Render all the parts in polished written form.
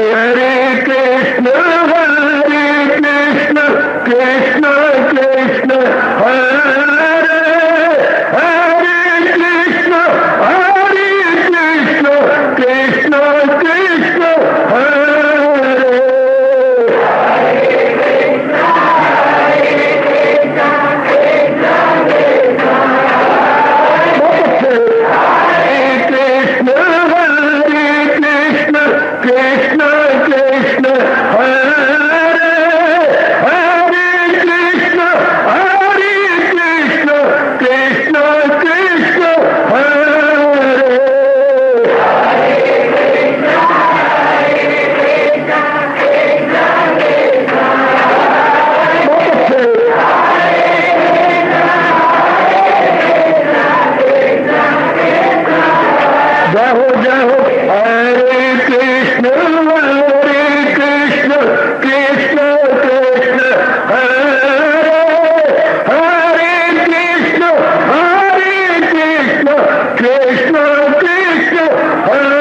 हरे कृष्ण कृष्ण कृष्ण हरे हरे कृष्ण कृष्ण कृष्ण हरे कृष्ण कृष्ण हरे हरे कृष्ण कृष्ण कृष्ण हरे जय हो हरे कृष्ण कृष्ण कृष्ण हरे हरे कृष्ण कृष्ण कृष्ण हरे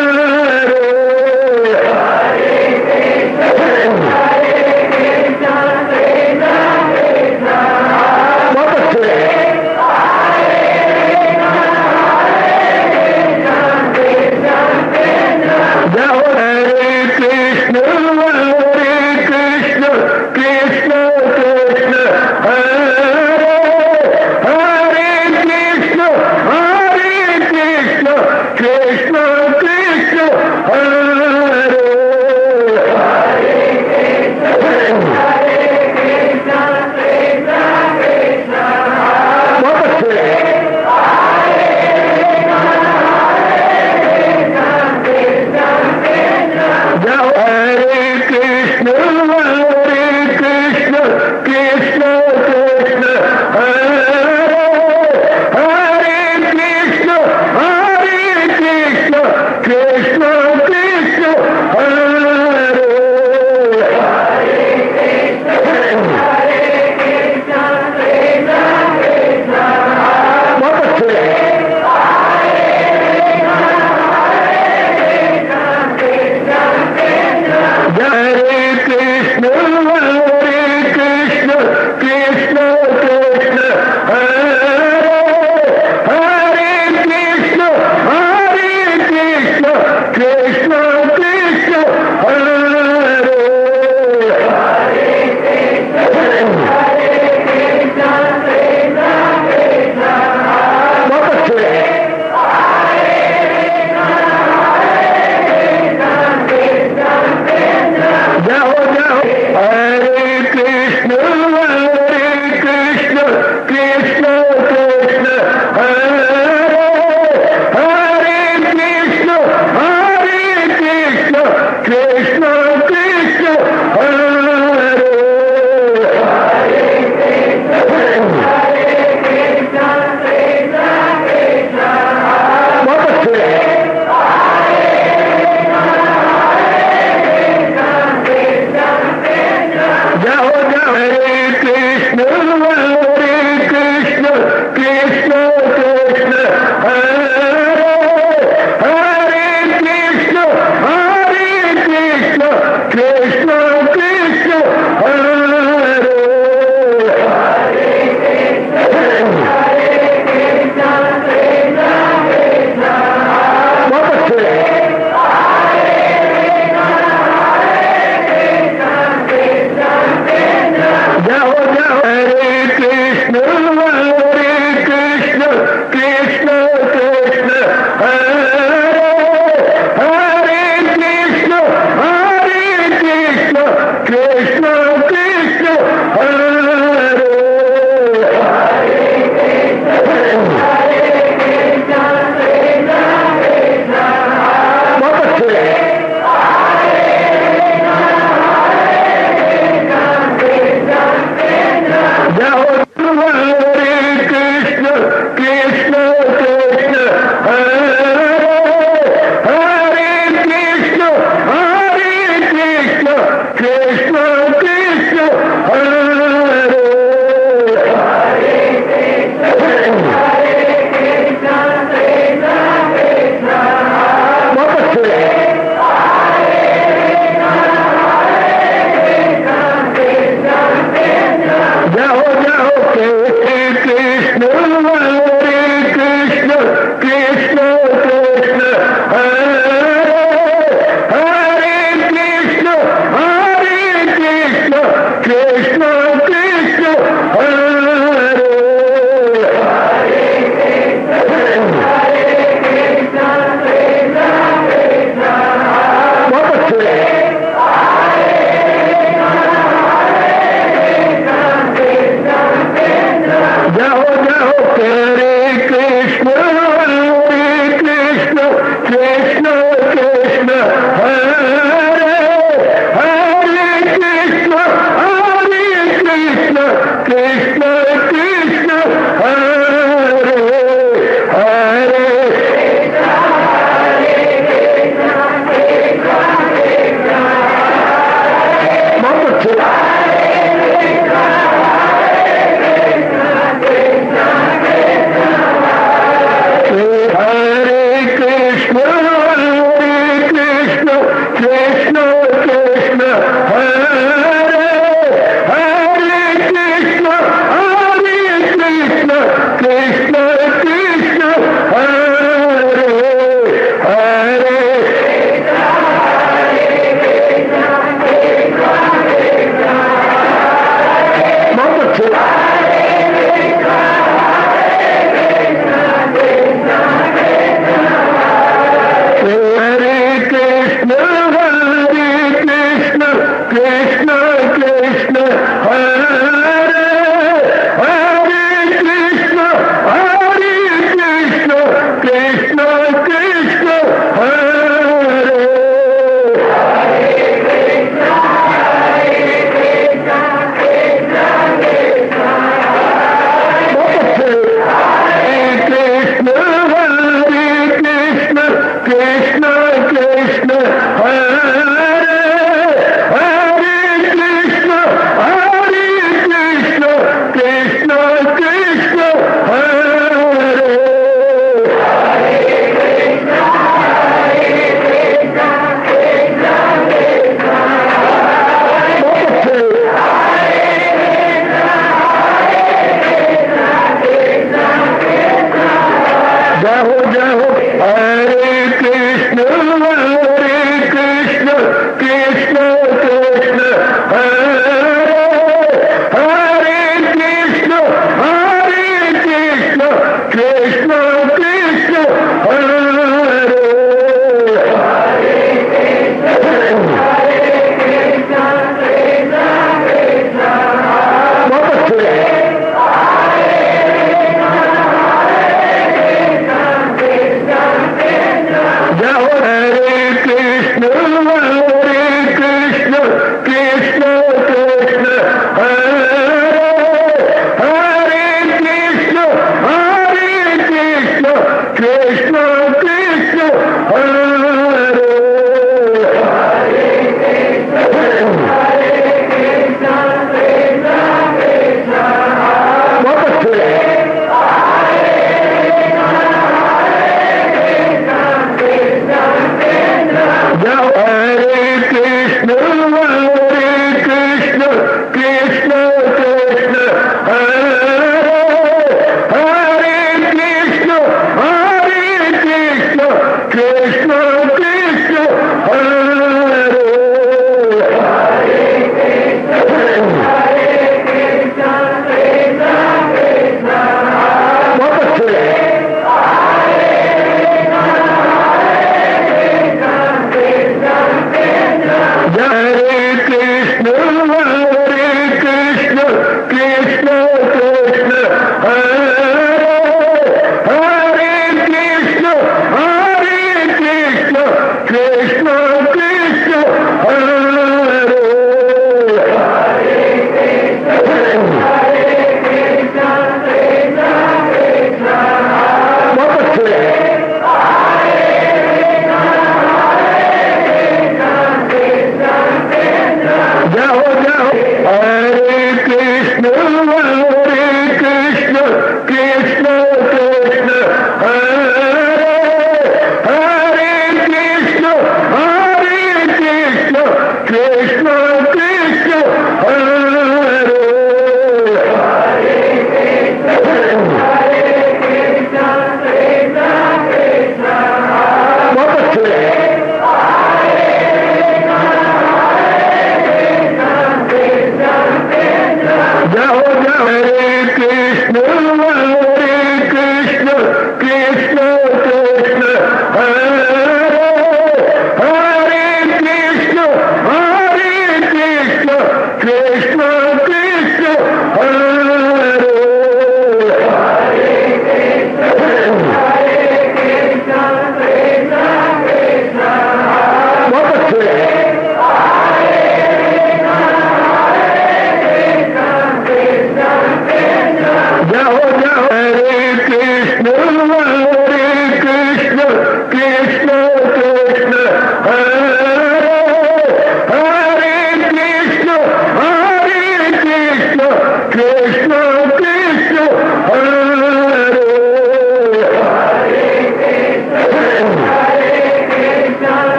बहुत अच्छे जय हो हरे कृष्ण कृष्ण कृष्ण हरे हरे कृष्ण कृष्ण कृष्ण हरे बहुत अच्छे जय हो हरे कृष्ण कृष्ण कृष्ण हरे हरे कृष्ण कृष्ण कृष्ण हरे बहुत अच्छे हरे कृष्ण कृष्ण हरे हरे कृष्ण कृष्ण कृष्ण हरे बहुत अच्छे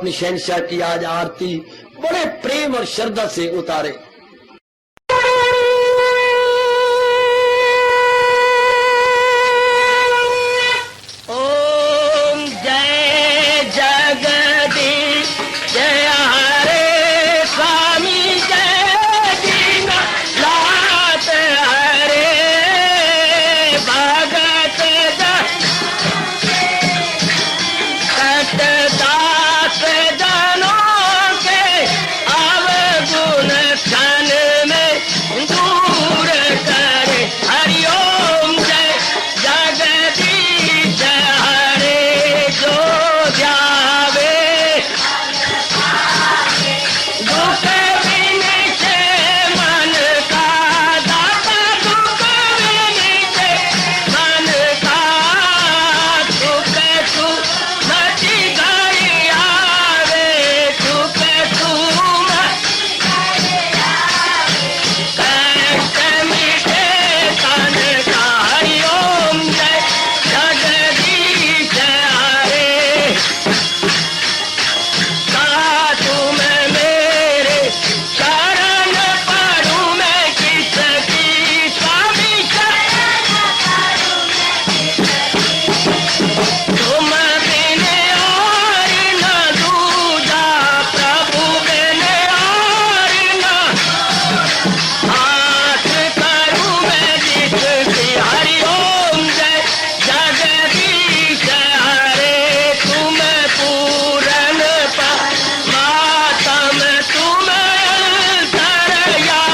अपनी शहनशाह की आज आरती बड़े प्रेम और श्रद्धा से उतारे। ओम जय जगदीश जय हरे स्वामी जय दीनानाथ हरे भगत दास जनों के अवगुण क्षण में दूर करे। हरिओम जय जगदीश हरे जो जावे दुख विनिचे मन का दाता दुख विनिचे मन का सुख तू मची गई आवे सुख तू कष्ट मिटे तन का। हरिओम जय जगदीश हरे तुम मेरे शरण पड़ूं मैं किसकी स्वामी तुम बिन और न दूजा प्रभु बिन और न हाथ करूं मैं जिसकी। हरिओम जय जगदीश हरे तुम पूरन मातम तुम तरया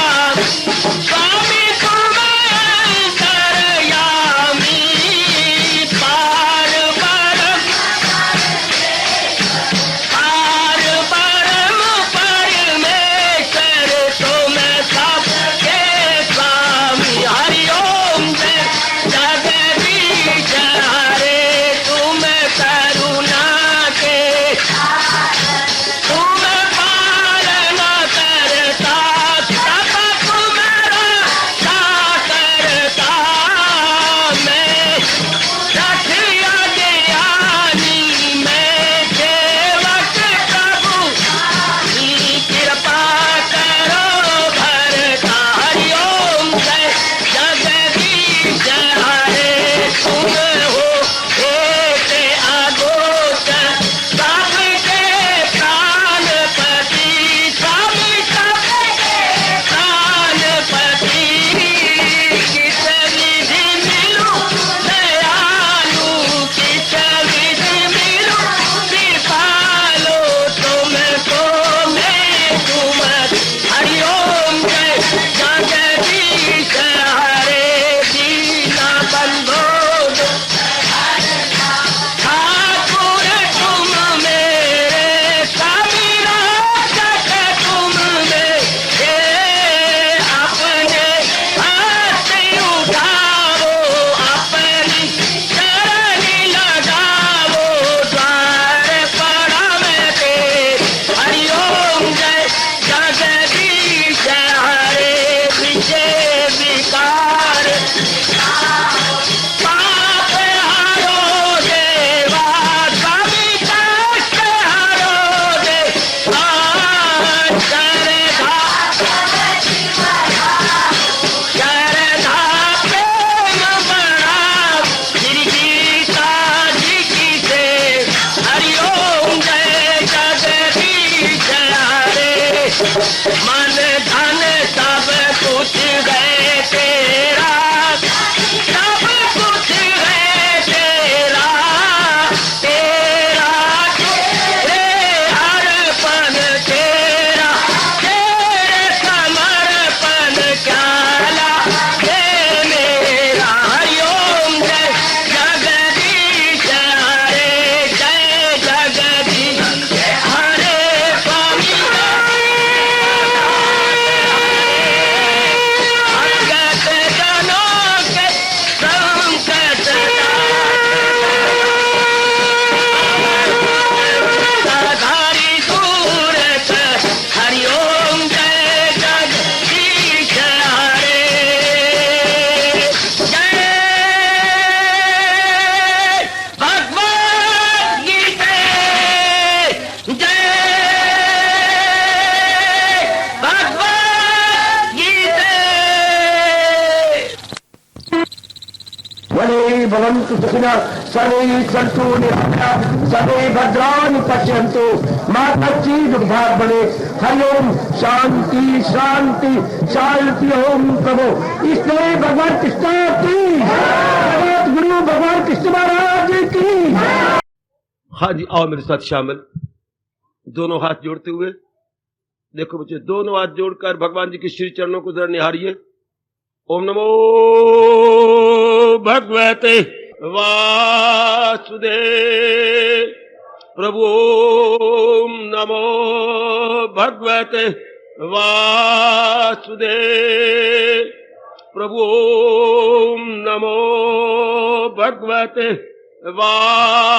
स्वामी तुम तरयामी पार परम परमेश्वर तुम सबके स्वामी। हरिओम जय जगदीश हरे तुम करुणा के तुम पालना करता सब तुम्हारा करता मैं रखिया ज्ञानी मैं सेवक प्रभु कृपा करो भरता। हरिओम जय जगदीश हरे तुम हो एक अगोचर सबके प्राणपति स्वामी सबके प्राणपति किस विधि मिलूं दयालु किस विधि मिलूं कृपालो तुमको मैं तुम। हरिओम जय जगदीश हरे दीना बंधो ठाकुर तुम मेरे स्वामी रक्षक तुम मेरे अपने हाथ उठाओ अपनी शरण लगाओ द्वार पड़ा मैं तेरे। हरिओम जय जगदीश हरे विजय विकार पाप हरो देवा स्वामी कष्ट हरो देवा श्रद्धा प्रेम बड़ा गिरगीता जी की से। हरिओम जय जगदीश हरे मन धन सब कुछ है तेरा सब कुछ है तेरा तेरा तेरे अर्पण तेरा तेरे समर्पण क्या लागे मेरा। हरिओम जय जगदीश हरे जय जगदीश हरे स्वामी भवन्तु सुखिनः सर्वे सन्तु निरामयाः सर्वे भद्राणि पश्यन्तु मा कश्चित् दुर्भाग्यं भवेत्। हरि ओम शांति शांति शांति। ओम प्रभु इसलिए भगवान कृष्ण की गुरु भगवान कृष्ण महाराज की। हाँ जी, आओ मेरे साथ शामिल, दोनों हाथ जोड़ते हुए। देखो बच्चे, दोनों हाथ जोड़कर भगवान जी के श्री चरणों को जरा निहारिए। ओम नमो भगवते वासुदेव प्रभु। ओम नमो भगवते वासुदेव प्रभु। ओम नमो भगवते वासुदेवाय।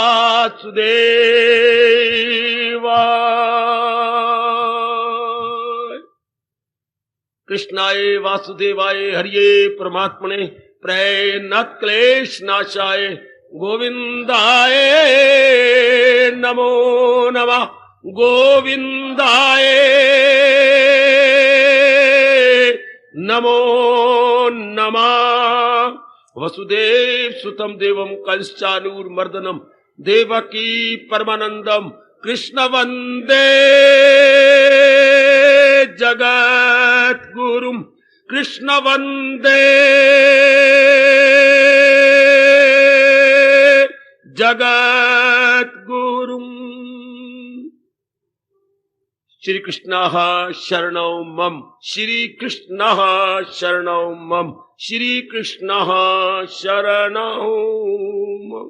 कृष्णाय वासुदेवाय हरिये परमात्मने प्रणत क्लेश नाशाय गोविंदाय नमो नमः। गोविंदाय नमो नमः। वसुदेव सुतम देवम कंसचानूरमर्दनम देवकी परमानंदम कृष्ण वंदे जगत गुरुम। कृष्ण वंदे जगत गुरुम। श्री कृष्ण शरणौ मम। श्री कृष्ण शरणौ मम। श्री कृष्ण शरणौ मम।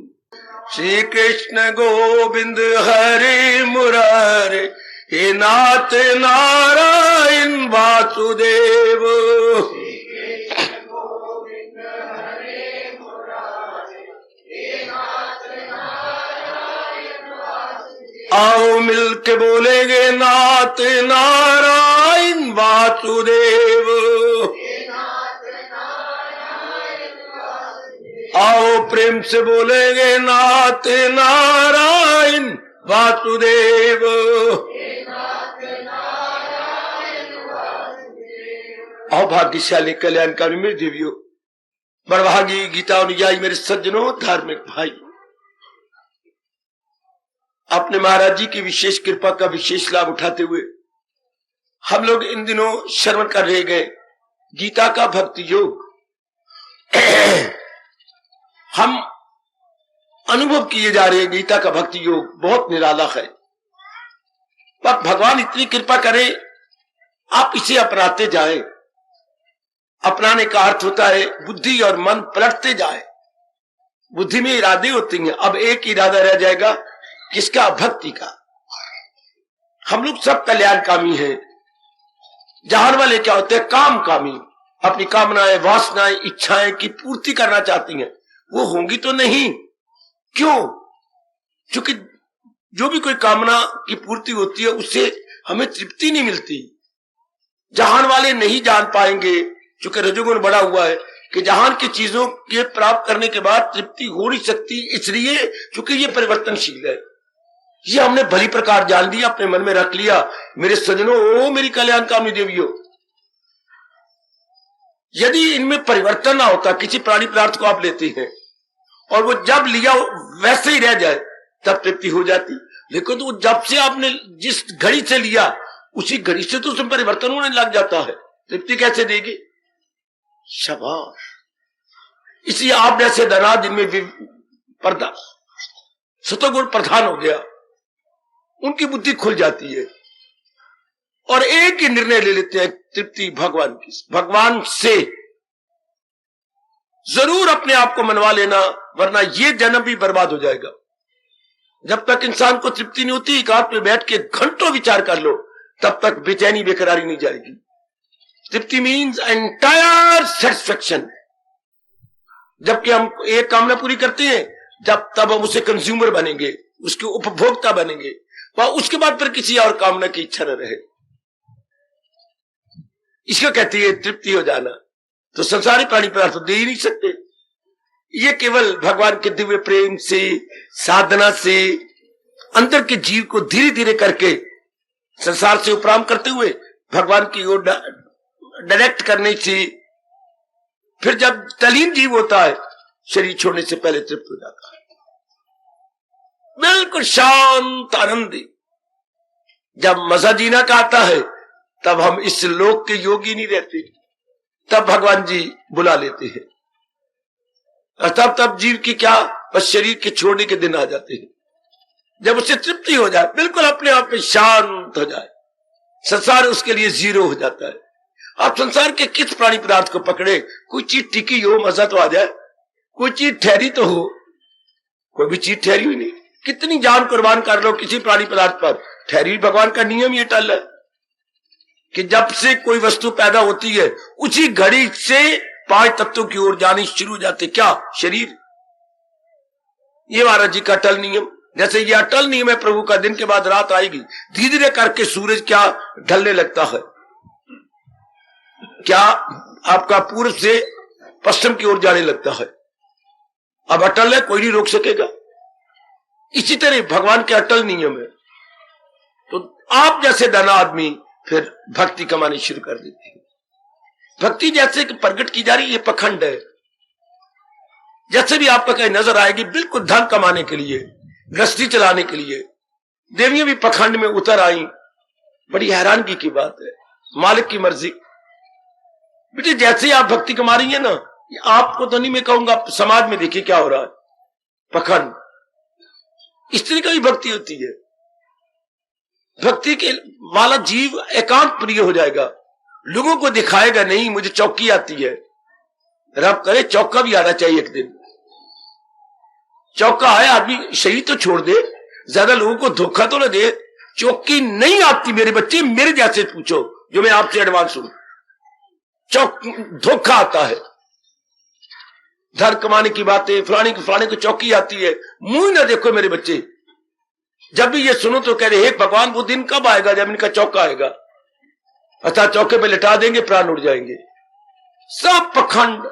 श्री कृष्ण गोविंद हरे मुरारे हे नाथ नारायण वासुदेव। आओ मिलके बोलेंगे नाथ नारायण वासुदेव। आओ प्रेम से बोलेंगे नाथ नारायण वासुदेव। आओ भाग्यशाली कल्याणकारी मेरे देवियों, बड़भागी गीता अनुयायी मेरे सज्जनों, धार्मिक भाई, अपने महाराज जी की विशेष कृपा का विशेष लाभ उठाते हुए हम लोग इन दिनों श्रवण कर रहे गए गीता का भक्ति योग। हम अनुभव किए जा रहे हैं गीता का भक्ति योग बहुत निराला है, पर भगवान इतनी कृपा करे आप इसे अपनाते जाएं। अपनाने का अर्थ होता है बुद्धि और मन पलटते जाए। बुद्धि में इरादे होते हैं, अब एक इरादा रह जाएगा, किसका? भक्ति का। हम लोग सब कल्याणकामी हैं। जहान वाले क्या होते हैं? काम कामी। अपनी कामनाएं, वासनाएं, इच्छाएं की पूर्ति करना चाहती हैं, वो होंगी तो नहीं। क्यों? क्योंकि जो भी कोई कामना की पूर्ति होती है उससे हमें तृप्ति नहीं मिलती। जहान वाले नहीं जान पाएंगे, क्योंकि रजोगुण बड़ा हुआ है कि जहान की चीजों के प्राप्त करने के बाद तृप्ति हो नहीं सकती, इसलिए क्योंकि ये परिवर्तनशील है। ये हमने भली प्रकार जान लिया, अपने मन में रख लिया। मेरे सज्जनों, ओ मेरी कल्याणकामी देवियों, यदि इनमें परिवर्तन ना होता, किसी प्राणी पदार्थ को आप लेते हैं और वो जब लिया वैसे ही रह जाए तब तृप्ति हो जाती। लेकिन तो जब से आपने जिस घड़ी से लिया उसी घड़ी से तो उसमें परिवर्तन होने लग जाता है, तृप्ति कैसे देगी? शाबाश। इसलिए आप जैसे धना जिनमें पर्दा सतोगुण प्रधान हो गया, उनकी बुद्धि खुल जाती है और एक ही निर्णय ले लेते हैं, तृप्ति भगवान की, भगवान से। जरूर अपने आप को मनवा लेना, वरना ये जन्म भी बर्बाद हो जाएगा। जब तक इंसान को तृप्ति नहीं होती, एकांत में बैठ के घंटों विचार कर लो, तब तक बेचैनी बेकरारी नहीं जाएगी। तृप्ति मीन्स एंटायर सेटिस्फेक्शन। जबकि हम एक कामना पूरी करते हैं, जब तब हम उसे कंज्यूमर बनेंगे, उसके उपभोक्ता बनेंगे, वह उसके बाद फिर किसी और कामना की इच्छा न रहे। इसको कहती है तृप्ति हो जाना। तो संसारी प्राणी पदार्थ तो दे ही नहीं सकते। ये केवल भगवान के दिव्य प्रेम से, साधना से, अंदर के जीव को धीरे धीरे करके संसार से उपराम करते हुए भगवान की ओर डायरेक्ट करने से, फिर जब तलीन जीव होता है, शरीर छोड़ने से पहले तृप्त हो जाता है, बिल्कुल शांत आनंदी। जब मजा जीना का आता है तब हम इस लोक के योगी नहीं रहते, तब भगवान जी बुला लेते हैं। और तब जीव की क्या, बस शरीर के छोड़ने के दिन आ जाते हैं, जब उसे तृप्ति हो जाए, बिल्कुल अपने आप में शांत हो जाए, संसार उसके लिए जीरो हो जाता है। आप संसार के किस प्राणी पदार्थ को पकड़े, कोई चीज टिकी हो, मजा तो आ जाए, कोई चीज ठहरी तो हो, कोई भी चीज ठहरी हुई नहीं। कितनी जान कुर्बान कर लो किसी प्राणी पदार्थ पर, ठहरी। भगवान का नियम ये टल है कि जब से कोई वस्तु पैदा होती है उसी घड़ी से 5 तत्वों की ओर जानी शुरू हो जाते। क्या? शरीर। ये महाराज जी का अटल नियम। जैसे ये अटल नियम है प्रभु का, दिन के बाद रात आएगी, धीरे धीरे करके सूरज क्या ढलने लगता है, क्या आपका पूर्व से पश्चिम की ओर जाने लगता है। अब अटल है, कोई नहीं रोक सकेगा। इसी तरह भगवान के अटल नियम है। तो आप जैसे दाना आदमी फिर भक्ति कमानी शुरू कर देते हैं। भक्ति जैसे कि प्रकट की जा रही, ये पखंड है। जैसे भी आपको कहीं नजर आएगी, बिल्कुल धन कमाने के लिए, गृहस्थी चलाने के लिए। देवियां भी पखंड में उतर आई, बड़ी हैरानगी की बात है। मालिक की मर्जी। बेटे जैसे आप भक्ति कमा रही है ना, आपको तो नहीं मैं कहूंगा, समाज में देखिए क्या हो रहा है, पखंड। इस तरह का भी भक्ति होती है। भक्ति के वाला जीव एकांत प्रिय हो जाएगा, लोगों को दिखाएगा नहीं मुझे चौकी आती है। रब करे चौका भी आना चाहिए एक दिन। चौका है, आदमी शरीर तो छोड़ दे, ज्यादा लोगों को धोखा तो न दे। चौकी नहीं आती मेरे बच्चे, मेरे जैसे पूछो जो मैं आपसे एडवांस हूं। धोखा आता है, धन कमाने की बातें, फलाने को चौकी आती है। मुंह ना देखो मेरे बच्चे, जब भी ये सुनो तो कह रहे हे भगवान वो दिन कब आएगा जब इनका चौका आएगा, अर्थात चौके पे लिटा देंगे, प्राण उड़ जाएंगे। सब पखंड।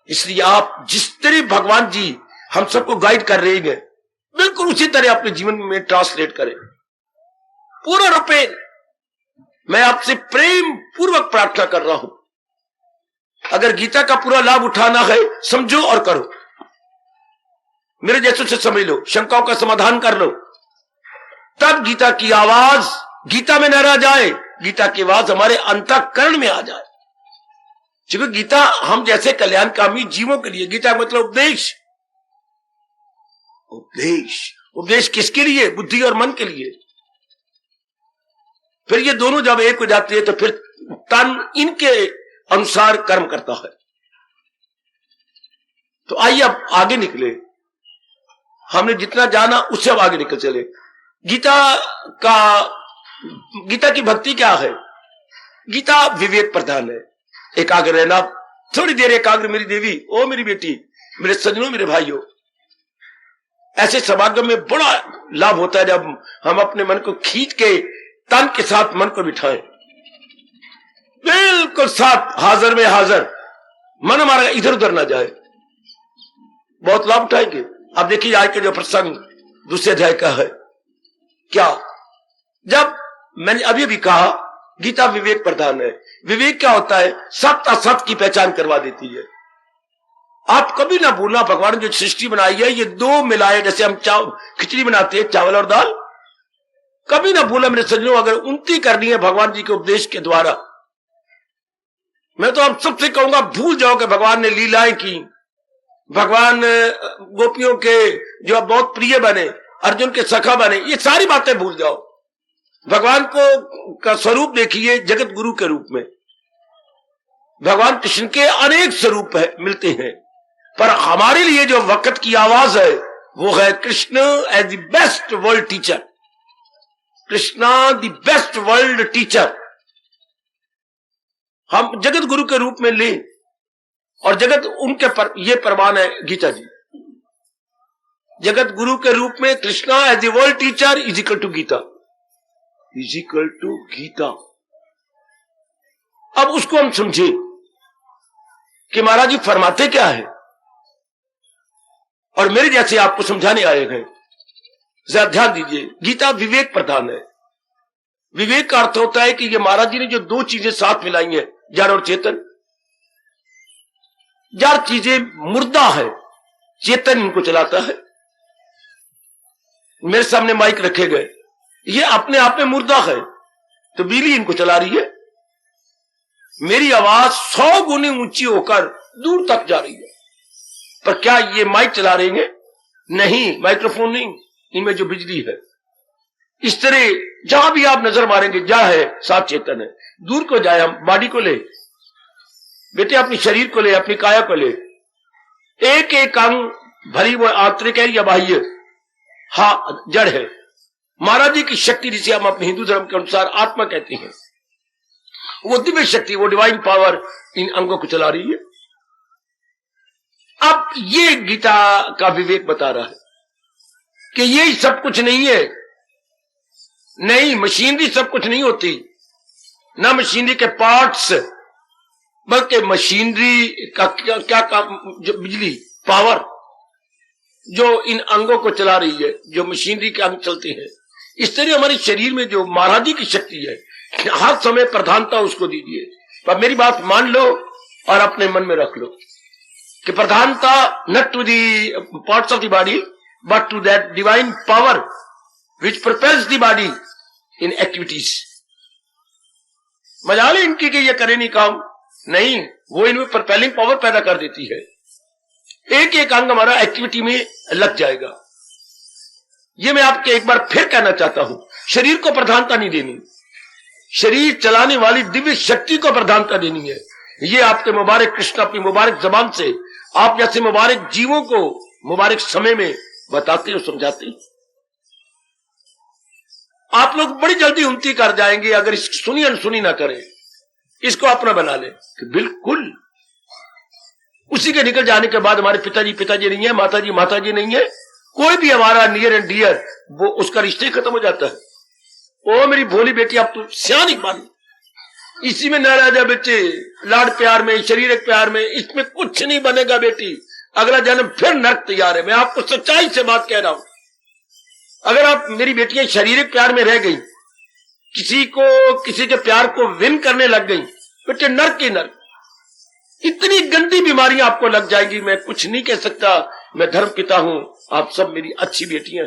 इसलिए आप जिस तरह भगवान जी हम सबको गाइड कर रहे हैं, बिल्कुल उसी तरह अपने जीवन में ट्रांसलेट करें पूरा रूपे। मैं आपसे प्रेम पूर्वक प्रार्थना कर रहा हूं, अगर गीता का पूरा लाभ उठाना है समझो और करो। मेरे जैसों से समझ लो, शंकाओं का समाधान कर लो, तब गीता की आवाज गीता में न रह जाए, गीता की आवाज हमारे अंतःकरण में आ जाए। क्योंकि गीता हम जैसे कल्याणकामी जीवों के लिए, गीता मतलब उपदेश। उपदेश, उपदेश किसके लिए? बुद्धि और मन के लिए। फिर ये दोनों जब एक हो जाते हैं तो फिर तन इनके अनुसार कर्म करता है। तो आइए अब आगे निकले, हमने जितना जाना उससे अब आगे निकल चले। गीता की भक्ति क्या है? गीता विवेक प्रधान है। एकाग्र रहना, थोड़ी देर एकाग्र मेरी देवी, ओ मेरी बेटी, मेरे सज्जनों, मेरे भाइयों। ऐसे समागम में बड़ा लाभ होता है जब हम अपने मन को खींच के तन के साथ मन को बिठाएं, बिल्कुल साथ हाजिर में हाजिर, मन हमारा इधर उधर ना जाए। बहुत लाभ उठाएंगे। अब देखिए आज के जो प्रसंग दूसरे अध्याय का है, क्या जब मैंने अभी भी कहा गीता विवेक प्रधान है। विवेक क्या होता है? सत्य असत्य की पहचान करवा देती है। आप कभी ना भूलना, भगवान ने जो सृष्टि बनाई है ये दो मिलाए, जैसे हम खिचड़ी बनाते हैं चावल और दाल, कभी ना भूलना मेरे सज्जनों, अगर उन्नति करनी है भगवान जी के उपदेश के द्वारा, मैं तो आप सबसे कहूंगा भूल जाओ कि भगवान ने लीलाएं की, भगवान गोपियों के जो बहुत प्रिय बने, अर्जुन के सखा बने, ये सारी बातें भूल जाओ। भगवान को का स्वरूप देखिए जगत गुरु के रूप में। भगवान कृष्ण के अनेक स्वरूप मिलते हैं, पर हमारे लिए जो वक्त की आवाज है वो है Krishna as the best world teacher. Krishna the best world teacher हम जगत गुरु के रूप में लें, और जगत उनके ये प्रमाण है गीता जी। जगत गुरु के रूप में Krishna as the world teacher is equal to Gita, is equal to Gita. अब उसको हम समझे कि महाराज जी फरमाते क्या है, और मेरे जैसे आपको समझाने आए हैं। जरा ध्यान दीजिए, गीता विवेक प्रधान है। विवेक का अर्थ होता है कि ये महाराज जी ने जो दो चीजें साथ मिलाई हैं, जड़ और चेतन, जड़ चीजें मुर्दा है, चेतन इनको चलाता है। मेरे सामने माइक रखे गए, ये अपने आप में मुर्दा है, तो बिजली इनको चला रही है। मेरी आवाज 100 गुने ऊंची होकर दूर तक जा रही है, पर क्या ये माइक चला रहे हैं? नहीं, माइक्रोफोन नहीं, इनमें जो बिजली है। इस तरह जहां भी आप नजर मारेंगे, जा है सात चेतन है। दूर को जाए, हम बॉडी को ले बेटे, अपने शरीर को ले, अपनी काया को ले, एक एक अंग भरी वो आंतरिक है या बाह्य, हाँ जड़ है। महाराज जी की शक्ति जिसे हम अपने हिंदू धर्म के अनुसार आत्मा कहते हैं, वो दिव्य शक्ति, वो डिवाइन पावर इन अंगों को चला रही है। अब ये गीता का विवेक बता रहा है कि ये सब कुछ नहीं है। नहीं, मशीनरी सब कुछ नहीं होती, ना मशीनरी के पार्ट्स, बल्कि मशीनरी का क्या काम, जो बिजली पावर जो इन अंगों को चला रही है, जो मशीनरी के अंग चलते हैं। इस तरह हमारे शरीर में जो महाराज जी की शक्ति है, हर समय प्रधानता उसको दीजिए। पर मेरी बात मान लो और अपने मन में रख लो कि प्रधानता not to the parts of the body but to that divine power which propels the body in activities. मजाल है इनकी कि ये करे नहीं काम, नहीं, वो इनमें propelling पावर पैदा कर देती है। एक एक अंग हमारा एक्टिविटी में लग जाएगा। ये मैं आपके एक बार फिर कहना चाहता हूं, शरीर को प्रधानता नहीं देनी, शरीर चलाने वाली दिव्य शक्ति को प्रधानता देनी है। ये आपके मुबारक कृष्ण अपनी मुबारक जबान से आप जैसे मुबारक जीवों को मुबारक समय में बताते और समझाते। आप लोग बड़ी जल्दी उन्नति कर जाएंगे अगर इसकी सुनी अनसुनी ना करें, इसको अपना बना ले कि बिल्कुल उसी के निकल जाने के बाद हमारे पिताजी नहीं है, माताजी नहीं है, कोई भी हमारा नियर एंड डियर, वो उसका रिश्ते खत्म हो जाता है। ओ मेरी भोली बेटी, अब तू सियानी बन, इसी में न रह जा बच्चे, लाड प्यार में, शरीरक प्यार में, इसमें कुछ नहीं बनेगा बेटी। अगला जन्म फिर नर्क तैयार है। मैं आपको सच्चाई से बात कह रहा हूं। अगर आप मेरी बेटियां शारीरिक प्यार में रह गई, किसी के प्यार को विन करने लग गई, बेटे नर्क ही नर्क, इतनी गंदी बीमारियां आपको लग जाएंगी। मैं कुछ नहीं कह सकता, मैं धर्म पिता हूं, आप सब मेरी अच्छी बेटियां,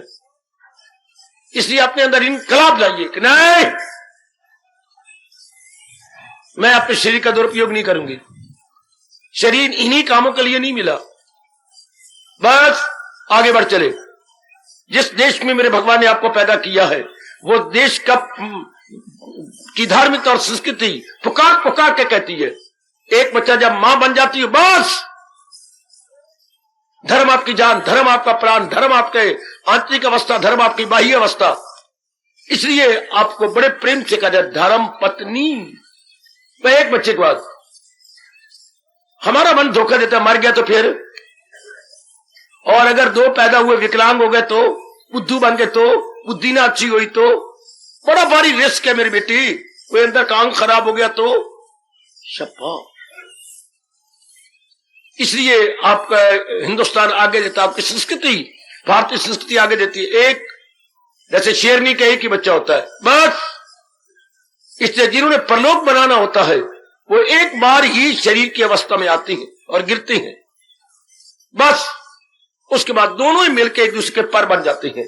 इसलिए अपने अंदर इनकलाब लाइए कि नहीं, मैं अपने शरीर का दुरुपयोग नहीं करूंगी। शरीर इन्हीं कामों के लिए नहीं मिला, बस आगे बढ़ चले। जिस देश में मेरे भगवान ने आपको पैदा किया है, वो देश की धार्मिकता और संस्कृति पुकार के कहती है। एक बच्चा जब मां बन जाती है, बस धर्म आपकी जान, धर्म आपका प्राण, धर्म आपके आंतरिक अवस्था, धर्म आपकी बाह्य अवस्था। इसलिए आपको बड़े प्रेम से कहा जाए धर्म पत्नी। मैं एक बच्चे के बाद हमारा मन धोखा देता, मर गया तो फिर, और अगर दो पैदा हुए विकलांग हो गए तो, बुद्धू बन गए तो, बुद्धि ना अच्छी हुई तो, बड़ा भारी रिस्क है मेरी बेटी। कोई अंदर का अंग खराब हो गया तो शप्पा। इसलिए आपका हिंदुस्तान आगे देता, आपकी संस्कृति, भारतीय संस्कृति आगे देती है। एक जैसे शेरनी का एक ही बच्चा होता है, बस। इसलिए जिन्होंने परलोक बनाना होता है, वो एक बार ही शरीर की अवस्था में आती हैं और गिरती हैं, बस उसके बाद दोनों ही मिलकर एक दूसरे के पर बन जाते हैं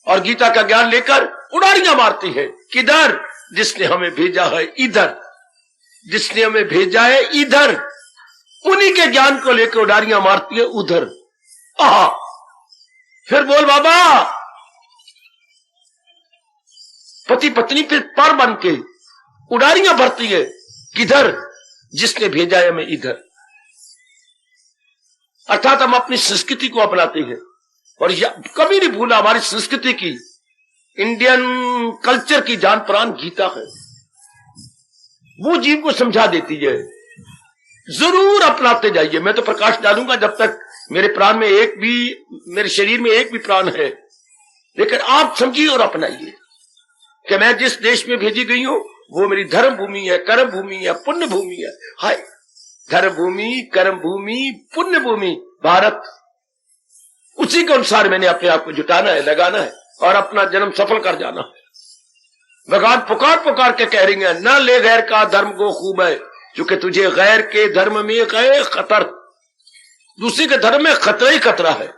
और गीता का ज्ञान लेकर उड़ारियां मारती हैं। किधर? जिसने हमें भेजा है इधर, जिसने हमें भेजा है इधर, उन्हीं के ज्ञान को लेकर उड़ारियां मारती है उधर। आहा, फिर बोल बाबा, पति पत्नी फिर पर बन के उड़ारियां भरती है। किधर? जिसने भेजा है हमें इधर। अर्थात हम अपनी संस्कृति को अपनाते हैं और कभी नहीं भूला हमारी संस्कृति की, इंडियन कल्चर की जान प्राण गीता है। वो जीव को समझा देती है, जरूर अपनाते जाइए। मैं तो प्रकाश डालूंगा जब तक मेरे प्राण में एक भी, मेरे शरीर में एक भी प्राण है, लेकिन आप समझिए और अपनाइए कि मैं जिस देश में भेजी गई हूं वो मेरी धर्म भूमि है, कर्म भूमि है, पुण्य भूमि है। हाय, धर्म भूमि, कर्म भूमि, पुण्य भूमि भारत, उसी के अनुसार मैंने अपने आप को जुटाना है, लगाना है और अपना जन्म सफल कर जाना है। भगवान पुकार के कह रही है, न ले गैर का धर्म को खूब है, क्योंकि तुझे गैर के धर्म में गए खतर, दूसरे के धर्म में खतरा ही खतरा है।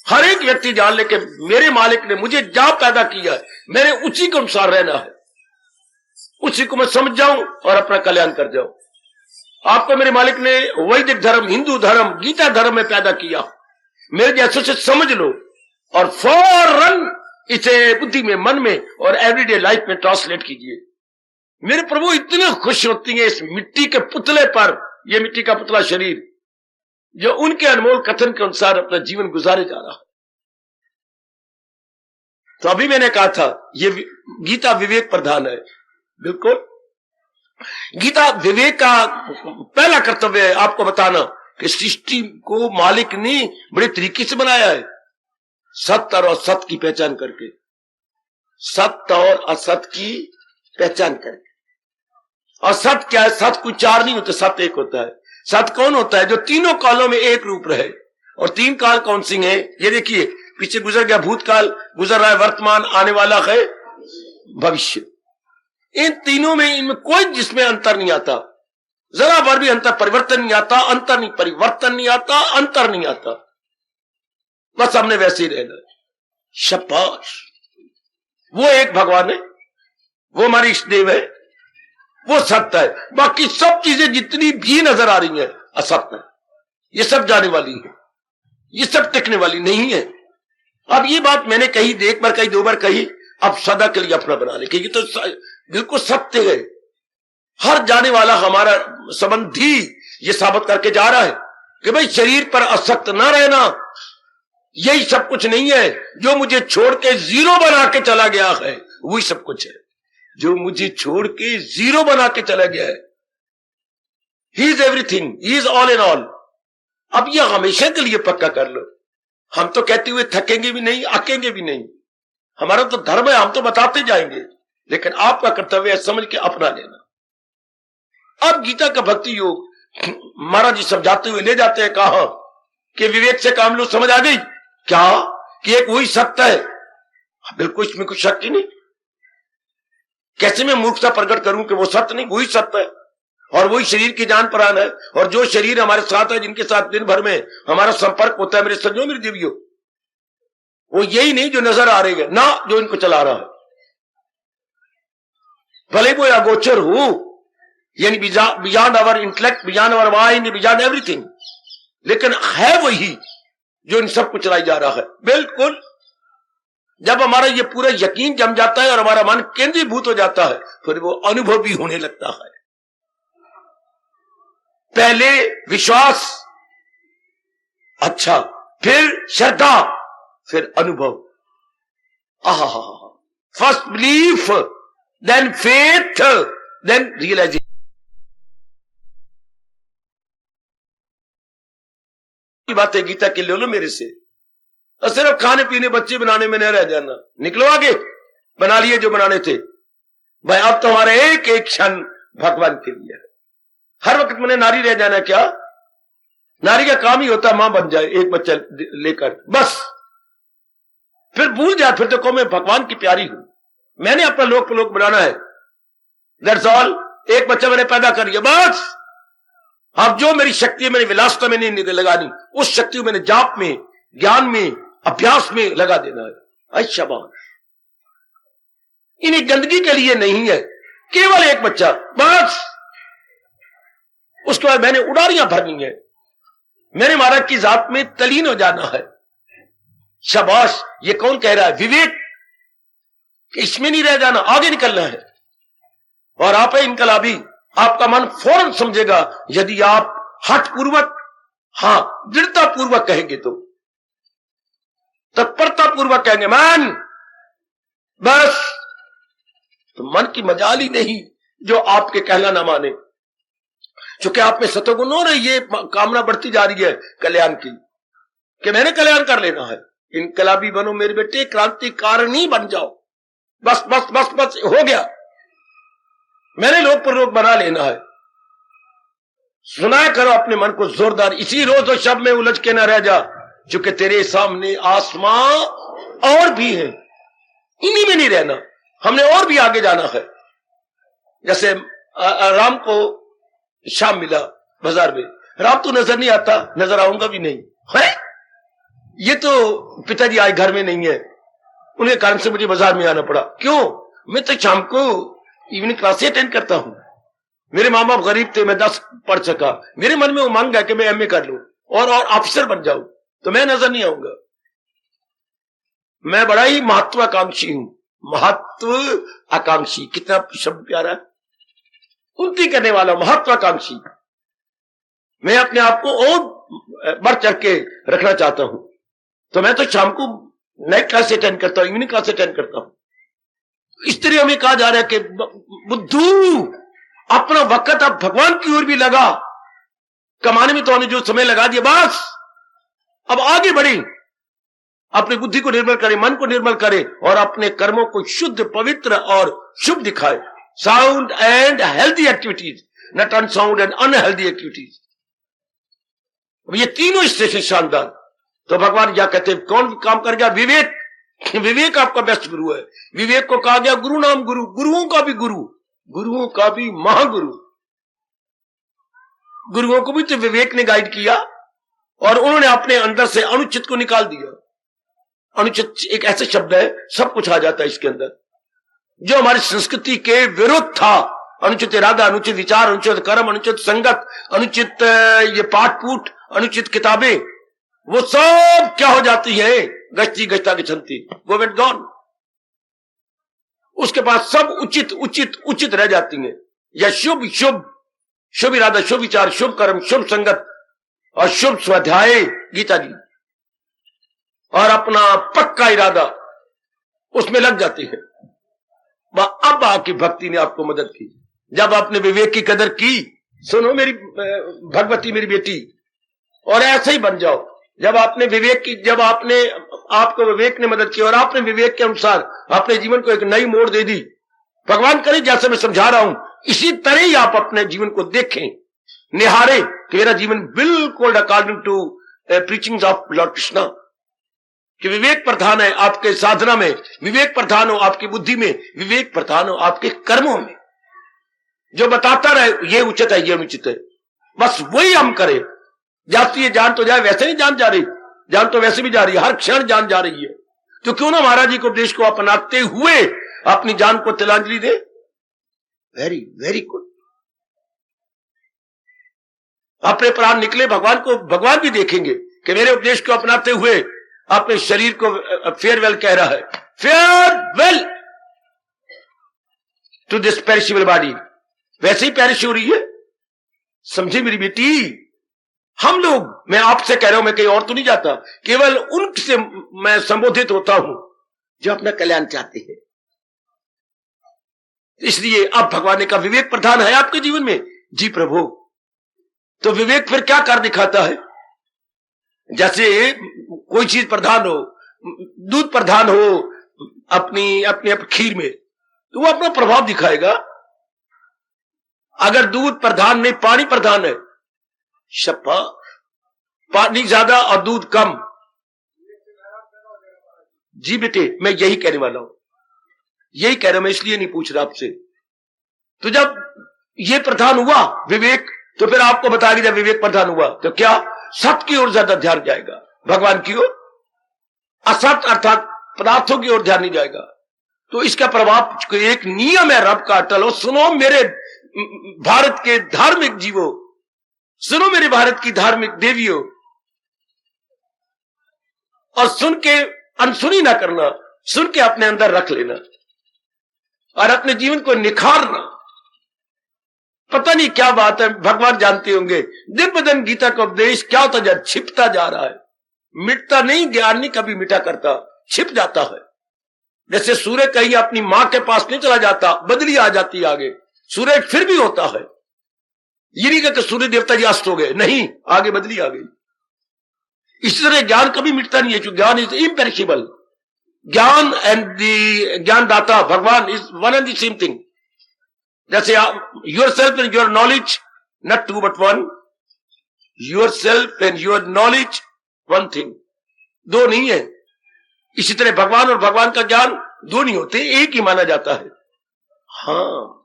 हर एक व्यक्ति जान ले कि मेरे मालिक ने मुझे जहां पैदा किया है, मैंने उसी के अनुसार रहना है, उसी को मैं समझ जाऊं और अपना कल्याण कर जाऊं। आपको मेरे मालिक ने वैदिक धर्म, हिंदू धर्म, गीता धर्म में पैदा किया, मेरे जैसे से समझ लो और फौरन इसे बुद्धि में, मन में और एवरीडे लाइफ में ट्रांसलेट कीजिए। मेरे प्रभु इतने खुश होती हैं इस मिट्टी के पुतले पर, यह मिट्टी का पुतला शरीर जो उनके अनमोल कथन के अनुसार अपना जीवन गुजारे जा रहा है। तो अभी मैंने कहा था ये गीता विवेक प्रधान है। बिल्कुल, गीता विवेक का पहला कर्तव्य है आपको बताना कि सृष्टि को मालिक ने बड़े तरीके से बनाया है, सत्य और असत की पहचान करके, सत्य और असत की पहचान करके। और सत्य क्या है? सत्य कोई चार नहीं होते, सत्य एक होता है। सत्य कौन होता है? जो तीनों कालों में एक रूप रहे। और तीन काल कौन सी हैं? ये देखिए, पीछे गुजर गया भूतकाल, गुजर रहा है वर्तमान, आने वाला है भविष्य। इन तीनों में, इनमें कोई जिसमें अंतर नहीं आता, जरा भर भी अंतर परिवर्तन नहीं आता, अंतर नहीं परिवर्तन नहीं आता, अंतर नहीं आता। बस हमने वैसे ही रहना है। शाबाश, वो एक भगवान है, वो हमारी इष्ट देव है, वो सत्य है। बाकी सब चीजें जितनी भी नजर आ रही हैं असत्य है। ये सब जाने वाली है, ये सब टिकने वाली नहीं है। अब ये बात मैंने कही, एक बार कही, दो बार कही, अब सदा के लिए अपना बना ले, क्योंकि तो बिल्कुल सत्य है। हर जाने वाला हमारा संबंधी ये साबित करके जा रहा है कि भाई शरीर पर असक्त ना रहना, यही सब कुछ नहीं है। जो मुझे छोड़ के जीरो बना के चला गया है वही सब कुछ है। जो मुझे छोड़ के जीरो बना के चला गया है, he is everything, he is all in all. अब यह हमेशा के लिए पक्का कर लो। हम तो कहते हुए थकेंगे भी नहीं, अकेंगे भी नहीं। हमारा तो धर्म है, हम तो बताते जाएंगे, लेकिन आपका कर्तव्य है समझ के अपना लेना। अब गीता का भक्ति योग महाराज जी समझाते हुए ले जाते हैं कहा कि विवेक से काम लो। समझ आ गई क्या कि एक वही सत्य है? बिल्कुल, इसमें कुछ शक ही नहीं। कैसे मैं मूर्खता प्रकट करूं कि वो सत्य नहीं, वही सत्य है और वही शरीर की जान प्राण है। और जो शरीर हमारे साथ है, जिनके साथ दिन भर में हमारा संपर्क होता है, मेरे सज्जनों, मेरे देवियों, वो यही नहीं जो नजर आ रही है ना, जो इनको चला रहा है। भले वो अगोचर हो, यानी beyond our intellect, beyond our mind, beyond everything, लेकिन है वही जो इन सब को चलाई जा रहा है। बिल्कुल, जब हमारा ये पूरा यकीन जम जाता है और हमारा मन केंद्रीभूत हो जाता है, फिर वो अनुभव भी होने लगता है। पहले विश्वास, अच्छा, फिर श्रद्धा, फिर अनुभव। आहा, first belief, then faith, then realisation. बातें गीता के ले लो मेरे से, और सिर्फ खाने पीने बच्चे बनाने में नहीं रह जाना। निकलो आगे, बना लिए जो बनाने थे भाई। अब तो हमारे एक एक क्षण भगवान के लिए है। हर वक्त मैंने नारी रह जाना क्या? नारी का काम ही होता है मां बन जाए एक बच्चा लेकर, बस। फिर भूल जाए, फिर तो कहो मैं भगवान की प्यारी हूं, मैंने अपना लोक लोक बनाना है, दैट्स ऑल। एक बच्चा मैंने पैदा कर लिया, बस। अब जो मेरी शक्ति है, मेरी विलासता में नहीं लगानी, उस शक्ति को मैंने जाप में, ज्ञान में, अभ्यास में लगा देना है। शाबाश। इन्हीं गंदगी के लिए नहीं है, केवल एक बच्चा, बस। उसके बाद मैंने उड़ारियां भरनी है, मैंने महाराज की जात में तलीन हो जाना है। शाबाश। ये कौन कह रहा है? विवेक। इसमें नहीं रह जाना, आगे निकलना है। और आप है इनकलाबी, आपका मन फौरन समझेगा यदि आप हठपूर्वक, हां, दृढ़ता पूर्वक कहेंगे, तो तत्परता पूर्वक कहेंगे मन, बस। तो मन की मजाल ही नहीं जो आपके कहना ना माने। चूंकि आप में सतोगुण हो रही, ये कामना बढ़ती जा रही है कल्याण की, कि मैंने कल्याण कर लेना है। इनकलाबी बनो मेरे बेटे, क्रांतिकारिणी बन जाओ, बस बस बस बस, हो गया। मैंने लोक पर लोक बना लेना है। सुनाया करो अपने मन को जोरदार, इसी रोज और शब्द में उलझ के ना रह जा, क्योंकि तेरे सामने आसमां और भी है, इन्हीं में नहीं रहना, हमने और भी आगे जाना है। जैसे राम को शाम मिला बाजार में, राम तो नजर नहीं आता, नजर आऊंगा भी नहीं है। ये तो पिताजी आज घर में नहीं है, उन्हें कारण से मुझे बाजार में आना पड़ा। क्यों? मैं तो शाम को इवनिंग क्लास अटेंड करता हूं। मेरे माँ बाप गरीब थे, मैं 10 पढ़ सका। मेरे मन में उमंग है कि मैं एमए कर लूं और ऑफिसर बन जाऊं, तो मैं नजर नहीं आऊंगा। मैं बड़ा ही महत्वाकांक्षी हूं, महत्वाकांक्षी, कितना शब्द प्यारा है, उन्नति करने वाला, महत्वाकांक्षी। मैं अपने आप को और बढ़ चढ़ के रखना चाहता हूं, तो मैं तो शाम को नाइट क्लास अटेंड करता हूं, इवनिंग क्लास अटेंड करता हूं। इस तरह हमें कहा जा रहा है कि बुद्धू अपना वक्त अब भगवान की ओर भी लगा, कमाने में तो हमने जो समय लगा दिया, बस अब आगे बढ़े, अपनी बुद्धि को निर्मल करे, मन को निर्मल करे और अपने कर्मों को शुद्ध, पवित्र और शुभ दिखाए। Sound and healthy activities, not unsound and unhealthy activities. ये तीनों स्टेशन शानदार। तो भगवान क्या कहते हैं, कौन काम कर गया? विवेक। विवेक आपका बेस्ट गुरु है। विवेक को कहा गया गुरु नाम गुरु, गुरुओं का भी गुरु, गुरुओं का भी महागुरु। गुरुओं को भी तो विवेक ने गाइड किया और उन्होंने अपने अंदर से अनुचित को निकाल दिया। अनुचित एक ऐसा शब्द है, सब कुछ आ जाता है इसके अंदर, जो हमारी संस्कृति के विरुद्ध था। अनुचित इरादा, अनुचित विचार, अनुचित कर्म, अनुचित संगत, अनुचित ये पाठ पूठ, अनुचित किताबें, वो सब क्या हो जाती है? गश्ती गश्ता गच्छन्ति, वो वेंट गॉन। उसके पास सब उचित उचित उचित रह जाती हैं, या शुभ शुभ, शुभ इरादा, शुभ विचार, शुभ कर्म, शुभ संगत और शुभ स्वाध्याय, गीता जी, और अपना पक्का इरादा उसमें लग जाती है। अब आपकी भक्ति ने आपको मदद की, जब आपने विवेक की कदर की। सुनो मेरी भगवती, मेरी बेटी, और ऐसे ही बन जाओ। जब आपने विवेक की, जब आपने आपको विवेक ने मदद की और आपने विवेक के अनुसार अपने जीवन को एक नई मोड़ दे दी, भगवान करे जैसे मैं समझा रहा हूं इसी तरह ही आप अपने जीवन को देखें, निहारें कि मेरा जीवन बिल्कुल according to preachings of Lord Krishna, कि विवेक प्रधान है आपके साधना में, विवेक प्रधान हो आपकी बुद्धि में, विवेक प्रधान हो आपके कर्मों में। जो बताता रहे ये उचित है, ये अनुचित है, बस वही हम करें। जाती है जान तो जाए, वैसे नहीं जान जा रही, जान तो वैसे भी जा रही है, हर क्षण जान जा रही है। तो क्यों ना महाराज जी को उपदेश को अपनाते हुए अपनी जान को तिलांजलि दे। Very very good. अपने प्राण निकले, भगवान को, भगवान भी देखेंगे कि मेरे उपदेश को अपनाते हुए अपने शरीर को फेयरवेल कह रहा है, farewell to this perishable body. वैसे ही पेरिश हो रही है, समझे मेरी बेटी। हम लोग, मैं आपसे कह रहा हूं, मैं कहीं और तो नहीं जाता, केवल उनसे मैं संबोधित होता हूं जो अपना कल्याण चाहते हैं। इसलिए अब भगवान ने कहा विवेक प्रधान है आपके जीवन में। जी प्रभु। तो विवेक फिर क्या कर दिखाता है? जैसे कोई चीज प्रधान हो, दूध प्रधान हो अपनी अपनी खीर में, तो वो अपना प्रभाव दिखाएगा। अगर दूध प्रधान नहीं, पानी प्रधान है, शप्पा, पानी ज्यादा और दूध कम। जी बेटे, मैं यही कहने वाला हूं, यही कह रहा हूं, मैं इसलिए नहीं पूछ रहा आपसे। तो जब ये प्रधान हुआ विवेक, तो फिर आपको बताएगा जब विवेक प्रधान हुआ तो क्या सत्य की ओर ज्यादा ध्यान जाएगा, भगवान की ओर। असत अर्थात पदार्थों की ओर ध्यान नहीं जाएगा। तो इसका प्रभाव एक नियम है रब का अटल हो। सुनो मेरे भारत के धार्मिक जीवों, सुनो मेरे भारत की धार्मिक देवियों, और सुन के अनसुनी ना करना, सुन के अपने अंदर रख लेना और अपने जीवन को निखारना। पता नहीं क्या बात है, भगवान जानते होंगे। दिव्य दिन गीता का उपदेश क्या होता जा, छिपता जा रहा है, मिटता नहीं। ज्ञान नहीं कभी मिटा करता, छिप जाता है। जैसे सूर्य कहीं अपनी मां के पास नहीं चला जाता, बदली आ जाती आगे, सूर्य फिर भी होता है। ये नहीं कि सूर्य देवता जी अस्त हो गए, नहीं, आगे बदली आ गई। इस तरह ज्ञान कभी मिटता नहीं है, क्योंकि gyan is imperishable. Gyan and the ज्ञानदाता Bhagwan is one and the same thing. जैसे your self and your knowledge not two but one, your self and your knowledge one thing, दो नहीं है। इसी तरह भगवान और भगवान का ज्ञान दो नहीं होते, एक ही माना जाता है। हाँ,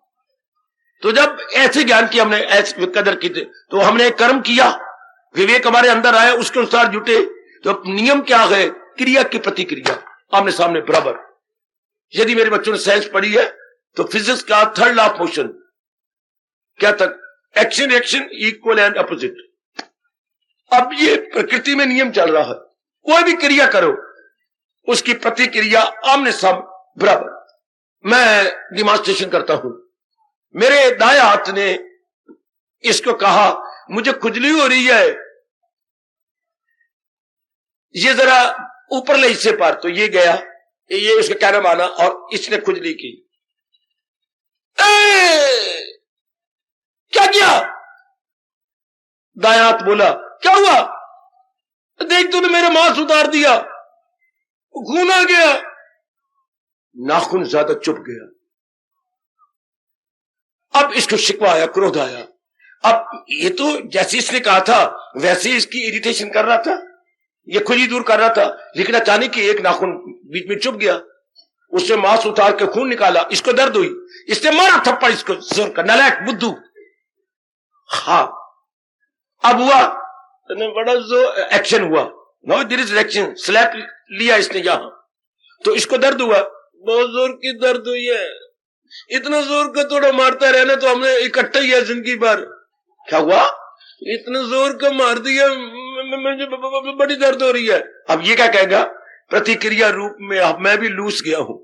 तो जब ऐसे ज्ञान की हमने ऐसी कदर की थी, तो हमने कर्म किया, विवेक हमारे अंदर आया, उसके अनुसार जुटे, तो नियम क्या है? क्रिया की प्रतिक्रिया आमने सामने बराबर। यदि मेरे बच्चों ने साइंस पढ़ी है तो फिजिक्स का थर्ड लॉ ऑफ मोशन क्या तक? Action reaction equal and opposite. अब ये प्रकृति में नियम चल रहा है, कोई भी क्रिया करो उसकी प्रतिक्रिया आमने सामने बराबर। मैं डिमॉन्स्ट्रेशन करता हूं। मेरे दाएं हाथ ने इसको कहा मुझे खुजली हो रही है, ये जरा ऊपर ले इससे पार, तो ये गया, ये उसका कहना माना और इसने खुजली की। क्या किया? दायां हाथ बोला क्या हुआ? देख तूने मेरा मांस उतार दिया, खून आ गया। नाखून ज्यादा चुप गया। अब इसको शिकवा आया, क्रोध आया। अब ये तो जैसे इसने कहा था वैसे इसकी इरिटेशन कर रहा था, ये खुजली दूर कर रहा था, लेकिन अचानक एक नाखून बीच में चुप गया। उसने मांस उतार के खून निकाला, इसको दर्द हुई, इसने मारा थप्पड़ इसको जोर का, नालायक बुद्धू। हाँ, अब हुआ बड़ा जो एक्शन हुआ, no there is action, slap लिया इसने यहां, तो इसको दर्द हुआ, बहुत जोर की दर्द हुई है। इतना जोर का थोड़ा मारता रहना तो हमने इकट्ठा ही है जिंदगी भर। क्या हुआ? इतना जोर का मार दिया, मुझे बड़ी दर्द हो रही है। अब ये क्या कहेगा? प्रतिक्रिया रूप में अब मैं भी लूस गया हूं,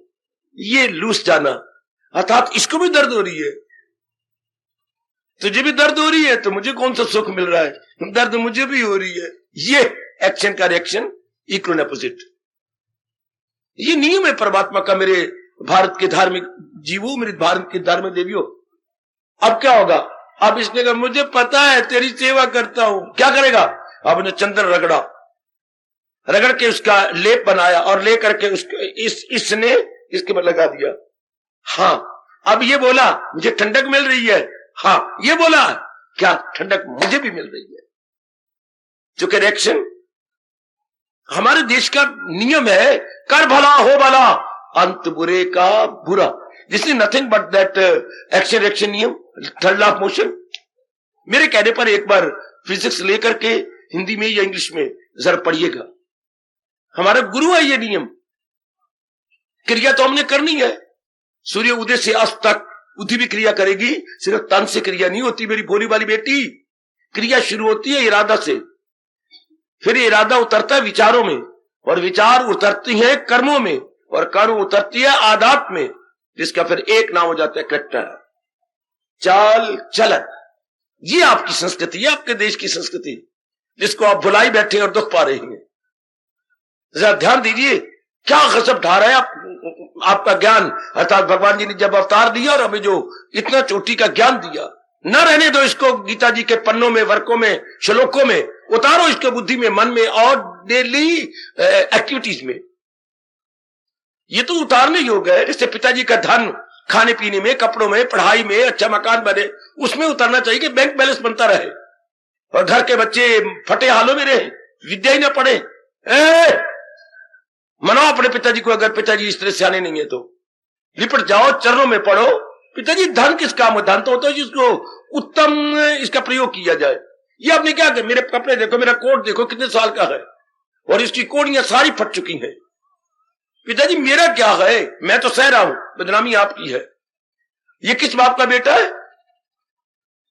ये लूस जाना, अर्थात इसको भी दर्द हो रही है, तुझे भी दर्द हो रही है, तो मुझे कौन सा सुख मिल रहा है? दर्द मुझे भी हो रही है। ये एक्शन का रिएक्शन इक्वल अपोजिट, ये नियम है परमात्मा का। मेरे भारत के धार्मिक जीवों, मेरे भारत के धार्मिक देवियों, अब क्या होगा? अब इसने कहा मुझे पता है तेरी सेवा करता हूं, क्या करेगा? अब ने चंदन रगड़ा, रगड़ के उसका लेप बनाया और ले करके उसको इसने इसके पर लगा दिया। हाँ, अब ये बोला मुझे ठंडक मिल रही है। हाँ, ये बोला क्या ठंडक मुझे भी मिल रही है। चूंकि रिएक्शन हमारे देश का नियम है, कर भला हो भला, अंत बुरे का बुरा। This is nothing but that action reaction नियम, थर्ड लॉ ऑफ मोशन। मेरे कहने पर एक बार फिजिक्स लेकर के हिंदी में या इंग्लिश में जरा पढ़िएगा। हमारा गुरु है ये नियम। क्रिया तो हमने करनी है, सूर्य उदय से अस्त तक बुद्धि भी क्रिया करेगी, सिर्फ तन से क्रिया नहीं होती मेरी भोली वाली बेटी। क्रिया शुरू होती है इरादा से, फिर इरादा उतरता है विचारों में, और विचार उतरती है कर्मों में, और कर्म उतरती है आदत में, जिसका फिर एक नाम हो जाता है करैक्टर, चाल चलन। ये आपकी संस्कृति है, आपके देश की संस्कृति, जिसको आप भुलाई बैठे और दुख पा रहे हैं। जरा ध्यान दीजिए क्या गजब ढा रहा है आपका ज्ञान। अर्थात भगवान जी ने जब अवतार दिया और हमें जो इतना चोटी का ज्ञान दिया, न रहने दो इसको गीता जी के पन्नों में, वर्कों में, श्लोकों में, उतारो इसके बुद्धि में, मन में और डेली एक्टिविटीज में। ये तो उतारने योग्य है। जैसे पिताजी का धन खाने पीने में, कपड़ों में, पढ़ाई में, अच्छा मकान बने, उसमें उतरना चाहिए कि बैंक बैलेंस बनता रहे और घर के बच्चे फटे हालों में रहे, विद्या ही ना पढ़े। मनाओ अपने पिताजी को, अगर पिताजी इस तरह सियाने नहीं है तो लिपट जाओ, चरणों में पढ़ो। पिताजी धन किस काम है? धन तो होता है जिसको उत्तम इसका प्रयोग किया जाए। ये आपने क्या किया? मेरे कपड़े देखो, मेरा कोट देखो कितने साल का है और इसकी कोड़ियां सारी फट चुकी हैं। पिताजी मेरा क्या है, मैं तो सह रहा हूं, बदनामी आपकी है। ये किस बाप का बेटा है?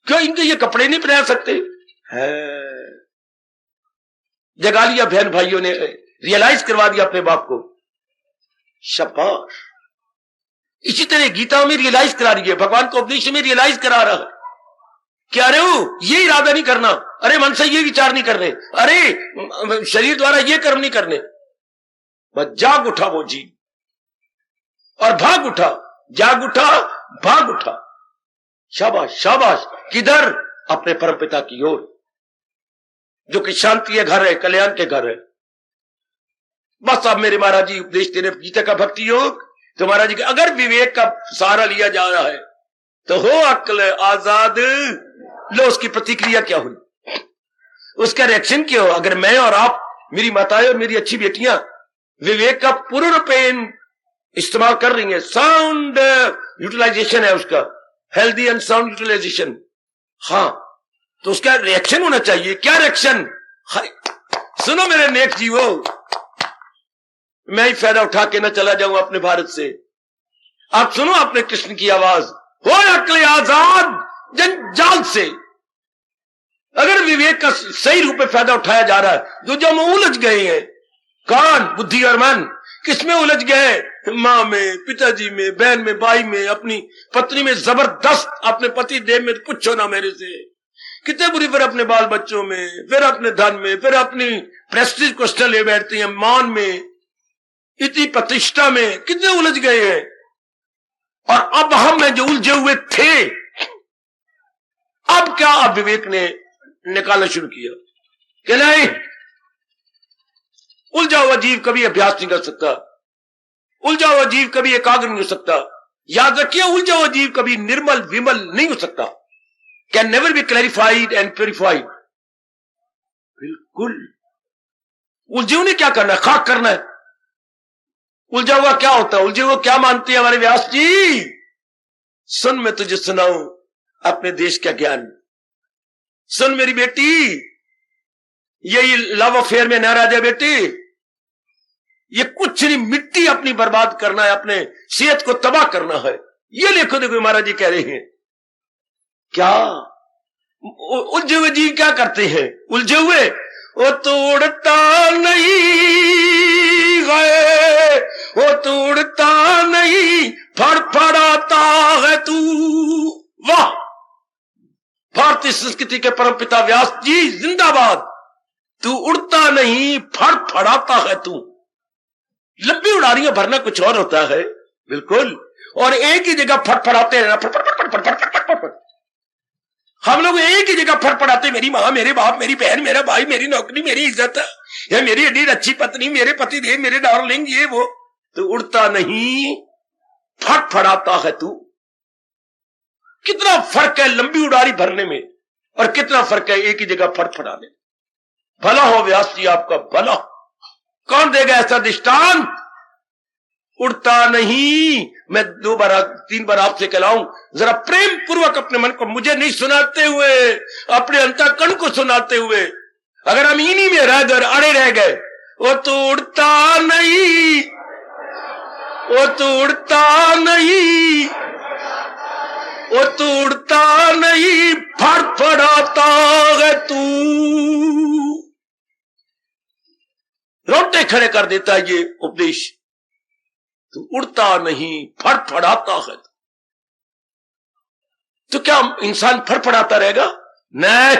क्यों इनके ये कपड़े नहीं पहना सकते? जगा लिया बहन भाइयों ने, रियलाइज करवा दिया अपने बाप को, शाबाश। इसी तरह गीता में रियलाइज करा रही है, भगवान को उपदेश में रियलाइज करा रहा है। क्या रे हो, ये इरादा नहीं करना, अरे मन से ये विचार नहीं करने, अरे शरीर द्वारा ये कर्म नहीं करने। बस जाग उठा वो जी और भाग उठा, जाग उठा, भाग उठा। शाबाश शाबाश। किधर? अपने परमपिता की ओर, जो कि शांति के घर है, कल्याण के घर है। बस अब मेरे महाराज जी उपदेश दे रहे गीता का भक्ति योग। तो महाराज जी अगर विवेक का सहारा लिया जा रहा है तो हो अक्ल आजाद, लो उसकी प्रतिक्रिया क्या हुई, उसका रिएक्शन क्या हो। अगर मैं और आप, मेरी माताएं और मेरी अच्छी बेटियां विवेक का पूर्ण रूपेण इस्तेमाल कर रही हैं, साउंड यूटिलाइजेशन है उसका, हेल्दी एंड साउंड यूटिलाइजेशन। हाँ, तो उसका रिएक्शन होना चाहिए। क्या रिएक्शन? सुनो मेरे नेक जीवो, मैं ही फायदा उठा के ना चला जाऊं अपने भारत से। आप सुनो अपने कृष्ण की आवाज, हो अक्ल आजाद जंजाल से। अगर विवेक का सही रूप में फायदा उठाया जा रहा है, जो हम उलझ गए हैं, कान बुद्धि और मन किसमें उलझ गए? माँ में, पिताजी में, बहन में, भाई में, अपनी पत्नी में, जबरदस्त अपने पति देव में। पूछो ना मेरे से कितने बुरी, फिर अपने बाल बच्चों में, फिर अपने धन में, फिर अपनी प्रेस्टीज को ले बैठते हैं, मान में, इतनी प्रतिष्ठा में कितने उलझ गए हैं। और अब हम में जो उलझे हुए थे, अब क्या? अब विवेक ने निकालना शुरू किया कि नहीं, उलझा हुआ जीव कभी अभ्यास नहीं कर सकता, उलझा हुआ जीव कभी एकाग्र नहीं हो सकता। याद रखिए, उलझा हुआ जीव कभी निर्मल विमल नहीं हो सकता। Can never be clarified and purified. बिल्कुल। उलझे हुए ने क्या करना है? खाक करना है। उलझा हुआ क्या होता है? उलझे हुआ क्या मानते हैं हमारे व्यास जी? सुन, मैं तुझे सुनाऊं अपने देश का ज्ञान। सुन मेरी बेटी, यही लव अफेयर में न रह जाए बेटी। ये कुछ नहीं, मिट्टी अपनी बर्बाद करना है, अपने सेहत को तबाह करना है। ये देखो देखो महाराज जी कह रहे हैं। क्या उलझे हुए जीव क्या करते हैं? उलझे हुए वो तोड़ता नहीं गए, वो तोड़ता नहीं, फड़फड़ाता है तू। वाह! भारतीय संस्कृति के परमपिता व्यास जी जिंदाबाद। तू उड़ता नहीं, फड़फड़ाता है तू। लंबी उड़ारियां भरना कुछ और होता है, बिल्कुल, और एक ही जगह फड़फड़ाते रहना। फड़फड़। हम लोग एक ही जगह फड़फड़ाते, मेरी माँ, मेरे बाप, मेरी बहन, मेरा भाई, मेरी नौकरी, मेरी इज्जत, या मेरी एडी अच्छी पत्नी, मेरे पति देव, मेरे डार्लिंग, ये वो। तो उड़ता नहीं, फड़फड़ाता है तू। कितना फर्क है लंबी उड़ारी भरने में, और कितना फर्क है एक ही जगह फड़फड़ाने। भला हो व्यास जी, आपका भला। कौन देगा ऐसा दृष्टांत? उड़ता नहीं। मैं 2 बार 3 बार आपसे कहलाऊं, जरा प्रेम पूर्वक अपने मन को, मुझे नहीं सुनाते हुए, अपने अंतःकरण को सुनाते हुए। अगर हम इन्हीं में अड़े रह गए, वो तो उड़ता नहीं, वो तो उड़ता नहीं, वो तो उड़ता नहीं, फड़फड़ाता है तू। रोटे खड़े कर देता है ये उपदेश। तू उड़ता नहीं, फड़फड़ाता है। तो क्या इंसान फड़फड़ाता रहेगा? नहीं,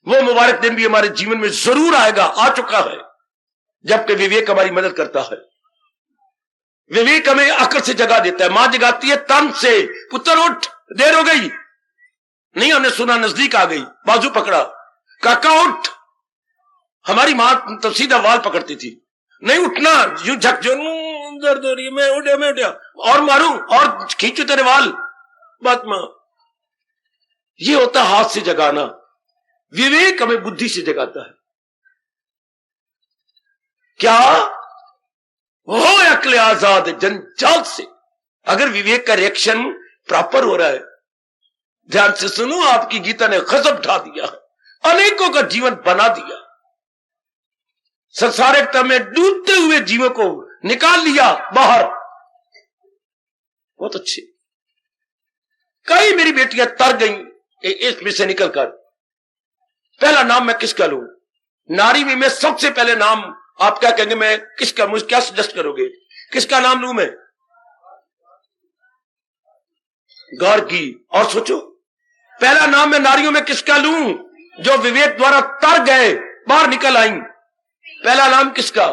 वो मुबारक दिन भी हमारे जीवन में जरूर आएगा, आ चुका है, जबकि विवेक हमारी मदद करता है। विवेक हमें अकल से जगा देता है। मां जगाती है तन से, पुत्र उठ, देर हो गई। नहीं, हमने सुना, नजदीक आ गई, बाजू पकड़ा, काका उठ। हमारी मां तो सीधा वाल पकड़ती थी, नहीं उठना, यूं झकझो, दर्द हो रही है, मैं उठा, और मारूं, और खींचू तेरे वाल, बात मां। ये होता हाथ से जगाना। विवेक हमें बुद्धि से जगाता है। क्या हो अक्ल आजाद जंजाल से। अगर विवेक का रिएक्शन प्रॉपर हो रहा है, ध्यान से सुनो, आपकी गीता ने गजब ढा दिया है, अनेकों का जीवन बना दिया। संसारिकता में डूबते हुए जीवों को निकाल लिया बाहर। बहुत अच्छे। कई मेरी बेटियां तर गई इसमें से निकलकर। पहला नाम मैं किसका लूं? नारी में मैं सबसे पहले नाम, आप क्या कहेंगे, मैं किसका, मुझे क्या सजेस्ट करोगे, किसका नाम लूं मैं? गार्गी। और सोचो, पहला नाम मैं नारियों में किसका लूं जो विवेक द्वारा तर गए, बाहर निकल आई? पहला नाम किसका?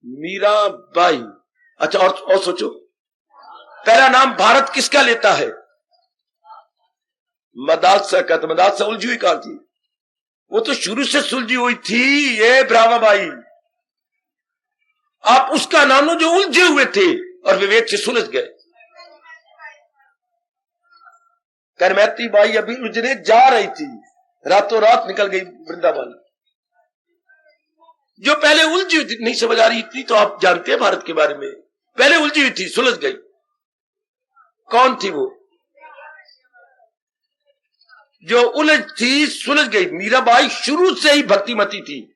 मीराबाई। अच्छा, और सोचो, पहला नाम भारत किसका लेता है? मदालसा का। तो मदालसा उलझी हुई कहां थी? वो तो शुरू से सुलझी हुई थी, ये ब्राह्मबाई। आप उसका नाम लो जो उलझे हुए थे और विवेक से सुलझ गए। करमैती बाई अभी उलझने जा रही थी, रातों रात निकल गई वृंदावन। जो पहले उलझी नहीं समझ आ रही थी, तो आप जानते हैं भारत के बारे में, पहले उलझी हुई थी, सुलझ गई। कौन थी वो जो उलझ थी, सुलझ गई? मीराबाई शुरू से ही भक्तिमती थी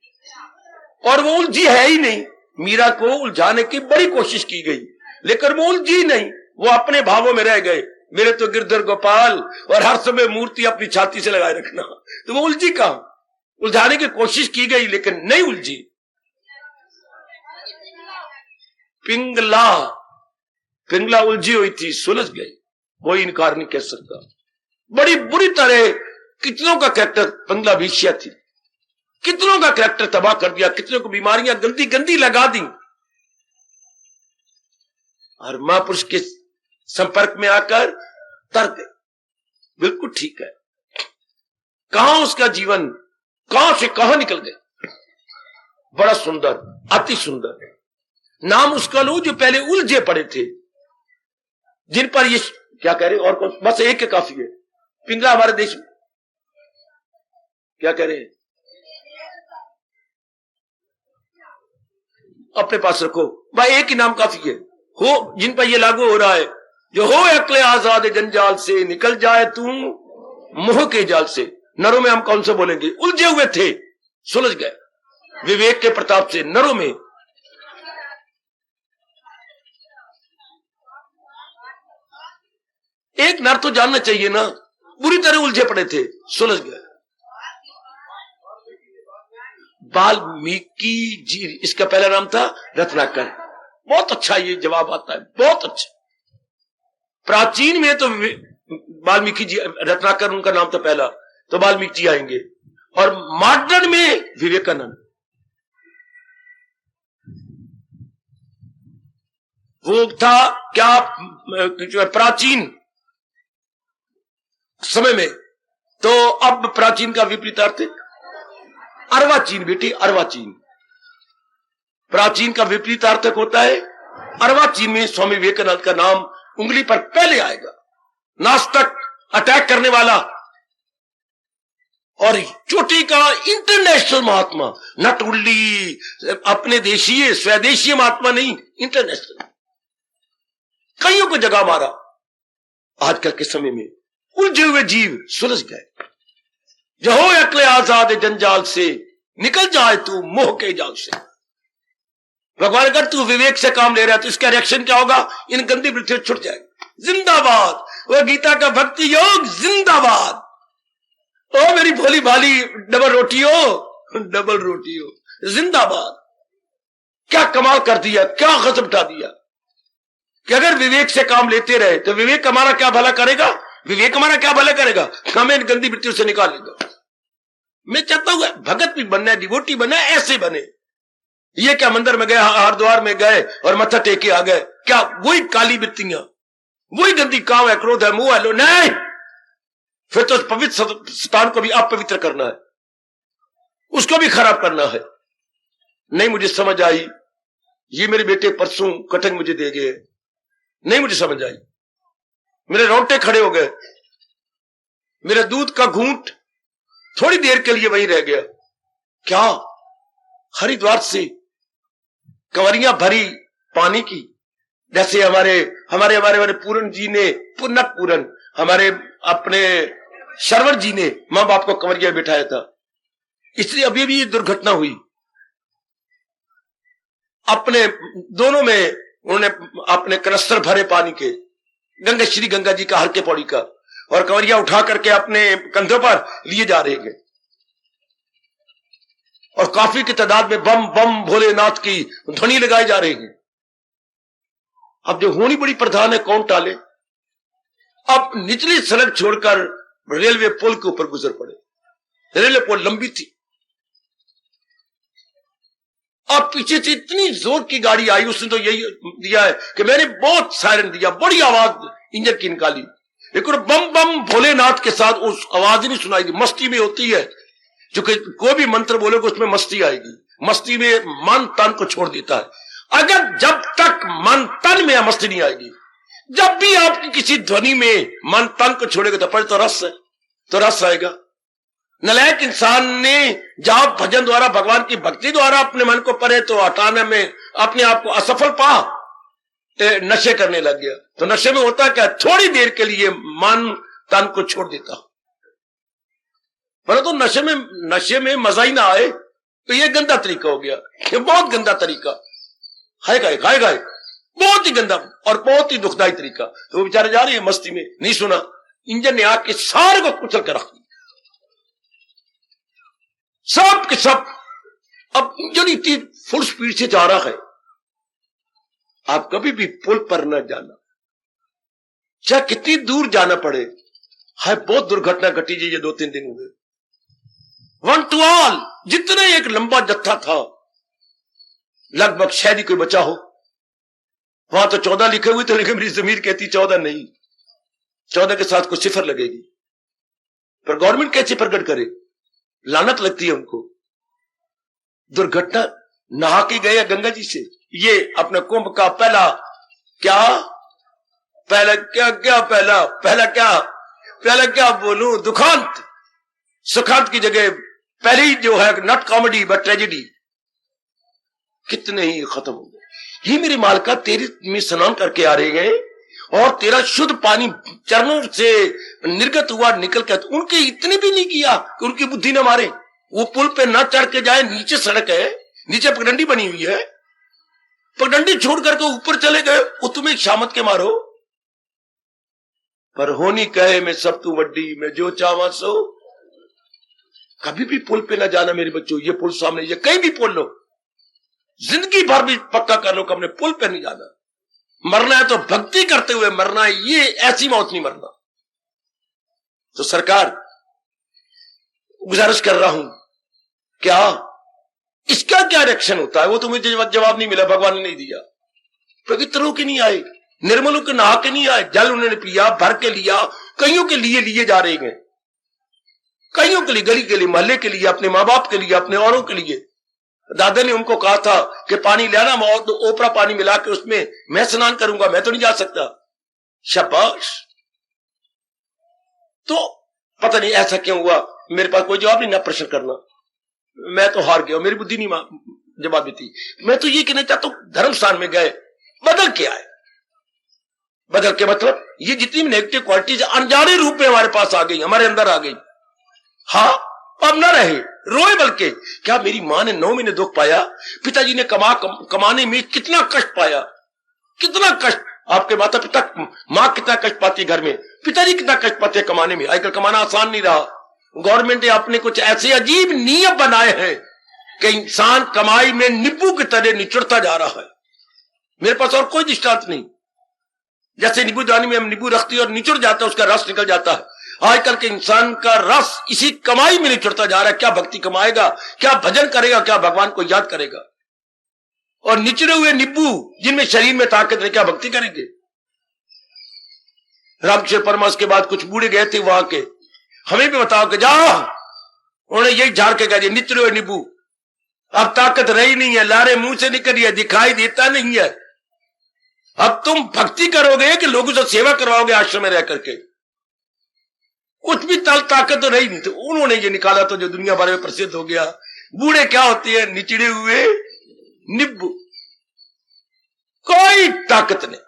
और वो उलझी है ही नहीं। मीरा को उलझाने की बड़ी कोशिश की गई, लेकिन वो उलझी नहीं, वो अपने भावों में रह गए। मेरे तो गिरधर गोपाल, और हर समय मूर्ति अपनी छाती से लगाए रखना, तो वो उलझी कहां? उलझाने की कोशिश की गई लेकिन नहीं उलझी। पिंगला उलझी हुई थी, सुलझ गई, कोई इनकार नहीं कह सकता। बड़ी बुरी तरह कितनों का कैरेक्टर पिंगला वेश्या थी, कितनों का कैरेक्टर तबाह कर दिया, कितनों को बीमारियां गंदी गंदी लगा दी, और महापुरुष के संपर्क में आकर तर गए। बिल्कुल ठीक है, कहां उसका जीवन कहां से कहां निकल गए। बड़ा सुंदर, अति सुंदर नाम उसका लो जो पहले उलझे पड़े थे, जिन पर ये क्या कह रहे, और कौन? बस एक के काफी है। पिंगला हमारे देश में क्या कह रहे हैं, अपने पास रखो भाई, एक ही नाम काफी है। हो जिन पर ये लागू हो रहा है, जो हो अकले आजाद जंजाल से, निकल जाए तू मोह के जाल से। नरों में हम कौन से बोलेंगे? उलझे हुए थे, सुलझ गए विवेक के प्रताप से। नरों में एक नर तो जानना चाहिए ना, बुरी तरह उलझे पड़े थे, सुलझ गए। वाल्मीकि जी, इसका पहला नाम था रत्नाकर। बहुत अच्छा ये जवाब आता है, बहुत अच्छा। प्राचीन में तो वाल्मीकि जी, रत्नाकर उनका नाम था पहला, तो वाल्मीकि जी आएंगे। और मॉडर्न में विवेकानंद। वो था क्या प्राचीन समय में, तो अब प्राचीन का विपरीत अर्थ अर्वाचीन। बेटी अर्वाचीन, प्राचीन का विपरीत अर्थ होता है अर्वाचीन में स्वामी विवेकानंद का नाम उंगली पर पहले आएगा। नास्तिक, अटैक करने वाला, और चोटी का इंटरनेशनल महात्मा, नट उल्ली, अपने देशीय स्वदेशीय महात्मा नहीं, इंटरनेशनल। कईयों को जगह मारा। आजकल के समय में उलझे हुए जीव सुलझ गए। जो हो अकले आजाद जंजाल से, निकल जाए तू मोह के जाल से। भगवान, अगर तू विवेक से काम ले रहा है तो इसका रिएक्शन क्या होगा? इन गंदी वृत्तियों छुट जाएगी। जिंदाबाद, वो गीता का भक्ति योग जिंदाबाद। ओ मेरी भोली भाली डबल रोटियों जिंदाबाद। क्या कमाल कर दिया, क्या गजब उठा दिया कि अगर विवेक से काम लेते रहे तो विवेक हमारा क्या भला करेगा? विवेक हमारा क्या भला करेगा? हमें इन गंदी वृत्तियों से निकालेगा। मैं चाहता हूं भगत भी बनना है, डिवोटी बनना है, ऐसे बने। ये क्या मंदिर में गए, हरिद्वार में गए और मत्था टेके आ गए, क्या वही काली वृत्तियां, वही गंदी काम है, क्रोध है, मुंह है, लो नहीं। फिर तो पवित्र स्थान को भी अपवित्र करना है, उसको भी खराब करना है। नहीं मुझे समझ आई। ये मेरे बेटे परसों कटन मुझे दे गए, नहीं मुझे समझ आई। मेरे रोंगटे खड़े हो गए। मेरा दूध का घूंट थोड़ी देर के लिए वहीं रह गया। क्या हरिद्वार से कंवरियां भरी पानी की, जैसे हमारे पूरन जी ने, पूरन हमारे अपने शर्वर जी ने मां बाप को कंवरिया बिठाया था। इसलिए अभी भी ये दुर्घटना हुई। अपने दोनों में उन्होंने अपने कनस्तर भरे पानी के, श्री गंगा जी का, हर के पौड़ी का, और कंवरिया उठा करके अपने कंधों पर लिए जा रहे हैं, और काफी की तादाद में बम बम भोलेनाथ की ध्वनि लगाई जा रही है। अब जो होनी बड़ी प्रधान है, कौन टाले? अब निचली सड़क छोड़कर रेलवे पुल के ऊपर गुजर पड़े। रेलवे पुल लंबी थी, अब पीछे से इतनी जोर की गाड़ी आई, उसने तो यही दिया है कि मैंने बहुत सायरन दिया, बड़ी आवाज इंजन की निकाली, लेकिन बम बम भोलेनाथ के साथ उस आवाज ही नहीं सुनाई दी। मस्ती में होती है, क्योंकि कोई भी मंत्र बोलोगे उसमें मस्ती आएगी। मस्ती में मन तन को छोड़ देता है। अगर जब तक मन तन में मस्ती नहीं आएगी, जब भी आपकी किसी ध्वनि में मन तन को छोड़ेगा तो पहले तो रस है, तो रस आएगा। नलायक इंसान ने जाप भजन द्वारा, भगवान की भक्ति द्वारा अपने मन को परे तो हटाने में अपने आप को असफल पा। नशे करने लग गया। तो नशे में होता क्या, थोड़ी देर के लिए मन तन को छोड़ देता, पर तो नशे में मजा ही ना आए, तो ये गंदा तरीका हो गया, ये बहुत गंदा तरीका, हाय गाय बहुत ही गंदा और बहुत ही दुखदाई तरीका। तो वो बेचारे जा रहे हैं मस्ती में, नहीं सुना, इंजन ने आके सारे को कुचल कर रख दिया, सब के सब। अब इंजन इतनी फुल स्पीड से जा रहा है, आप कभी भी पुल पर न जाना, चाहे कितनी दूर जाना पड़े। है बहुत दुर्घटना घटी जी, ये 2-3 दिन हुए। 1 to all, जितने एक लंबा जत्था था, लगभग शायद ही कोई बचा हो। वहां तो 14 लिखे हुए थे, लेकिन मेरी जमीर कहती 14 नहीं, 14 के साथ कुछ सिफर लगेगी। पर गवर्नमेंट कैसे प्रकट करे, लानत लगती है उनको। दुर्घटना नहा के गए गंगा जी से, ये अपने कुंभ का पहला क्या बोलूं, दुखांत। सुखांत की जगह पहली जो है नॉट कॉमेडी बट ट्रेजेडी। कितने ही खत्म हो गए। ये मेरे मालिका तेरे में स्नान करके आ रहे गए और तेरा शुद्ध पानी चरणों से निर्गत हुआ निकल कर, उनके इतने भी नहीं किया कि उनकी बुद्धि न मारे। वो पुल पे न चढ़ के जाए, नीचे सड़क है, नीचे पगडंडी बनी हुई है, पगडंडी छोड़ करके ऊपर चले गए, वो तुम्हें शामत के मारो। पर होनी कहे मैं सब तू वड्डी, मैं जो चावा सो। कभी भी पुल पे ना जाना मेरे बच्चों, ये पुल सामने, ये कहीं भी पुल लो, जिंदगी भर भी पक्का कर लो कि अपने पुल पे नहीं जाना। मरना है तो भक्ति करते हुए मरना है, ये ऐसी मौत नहीं मरना। तो सरकार गुजारिश कर रहा हूं, क्या इसका क्या रिएक्शन होता है वो तो मुझे जवाब नहीं मिला, भगवान ने नहीं दिया। पवित्रों के नहीं आए, निर्मलों के नहा के नहीं आए, जल उन्होंने पिया, भर के लिया, कईयों के लिए जा रहे हैं, कईयों के लिए, गली के लिए, मोहल्ले के लिए, अपने माँ बाप के लिए, अपने औरों के लिए। दादा ने उनको कहा था कि पानी लाना, तो ओपरा पानी मिला के उसमें मैं स्नान करूंगा, मैं तो नहीं जा सकता। शाबाश। तो पता नहीं ऐसा क्यों हुआ, मेरे पास कोई जवाब नहीं, ना प्रश्न करना, मैं तो हार गया, मेरी बुद्धि नहीं जवाब देती। मैं तो ये कहना चाहता हूं, धर्म स्थान में गए, बदल के आए। बदल के मतलब ये जितनी भी नेगेटिव क्वालिटीज अनजाने रूप में हमारे पास आ गई, हमारे अंदर आ गई। हाँ, अब न रहे, रोए। बल्कि क्या मेरी मां ने 9 महीने दुख पाया, पिताजी ने कमाने में कितना कष्ट पाया, कितना कष्ट। आपके माता पिता, मां कितना कष्ट पाती है घर में, पिताजी कितना कष्ट पाते हैं कमाने में। आजकल कमाना आसान नहीं रहा। गवर्नमेंट ने अपने कुछ ऐसे अजीब नियम बनाए हैं कि इंसान कमाई में नींबू की तरह निचुड़ता जा रहा है। मेरे पास और कोई दृष्टांत नहीं। जैसे नींबू दानी में हम नींबू रखते हैं और निचुड़ जाता है, उसका रस निकल जाता है। आजकल के इंसान का रस इसी कमाई में निचुड़ता जा रहा है। क्या भक्ति कमाएगा, क्या भजन करेगा, क्या भगवान को याद करेगा। और निचड़े हुए नींबू जिनमें शरीर में ताकत है, क्या भक्ति करेंगे। रामकृष्ण परमहंस के बाद कुछ बूढ़े गए थे वहां के, हमें भी बताओ कि जाओ, उन्होंने यही झाड़ के कह दिया, निचड़े हुए नींबू, अब ताकत रही नहीं है, लारे मुंह से निकल है, दिखाई देता नहीं है। अब तुम भक्ति करोगे कि लोगों से सेवा करवाओगे आश्रम में रह करके, कुछ भी ताकत तो रही नहीं। तो उन्होंने ये निकाला तो जो दुनिया भर में प्रसिद्ध हो गया, बूढ़े क्या होते हैं, निचड़े हुए नींबू। कोई ताकत नहीं,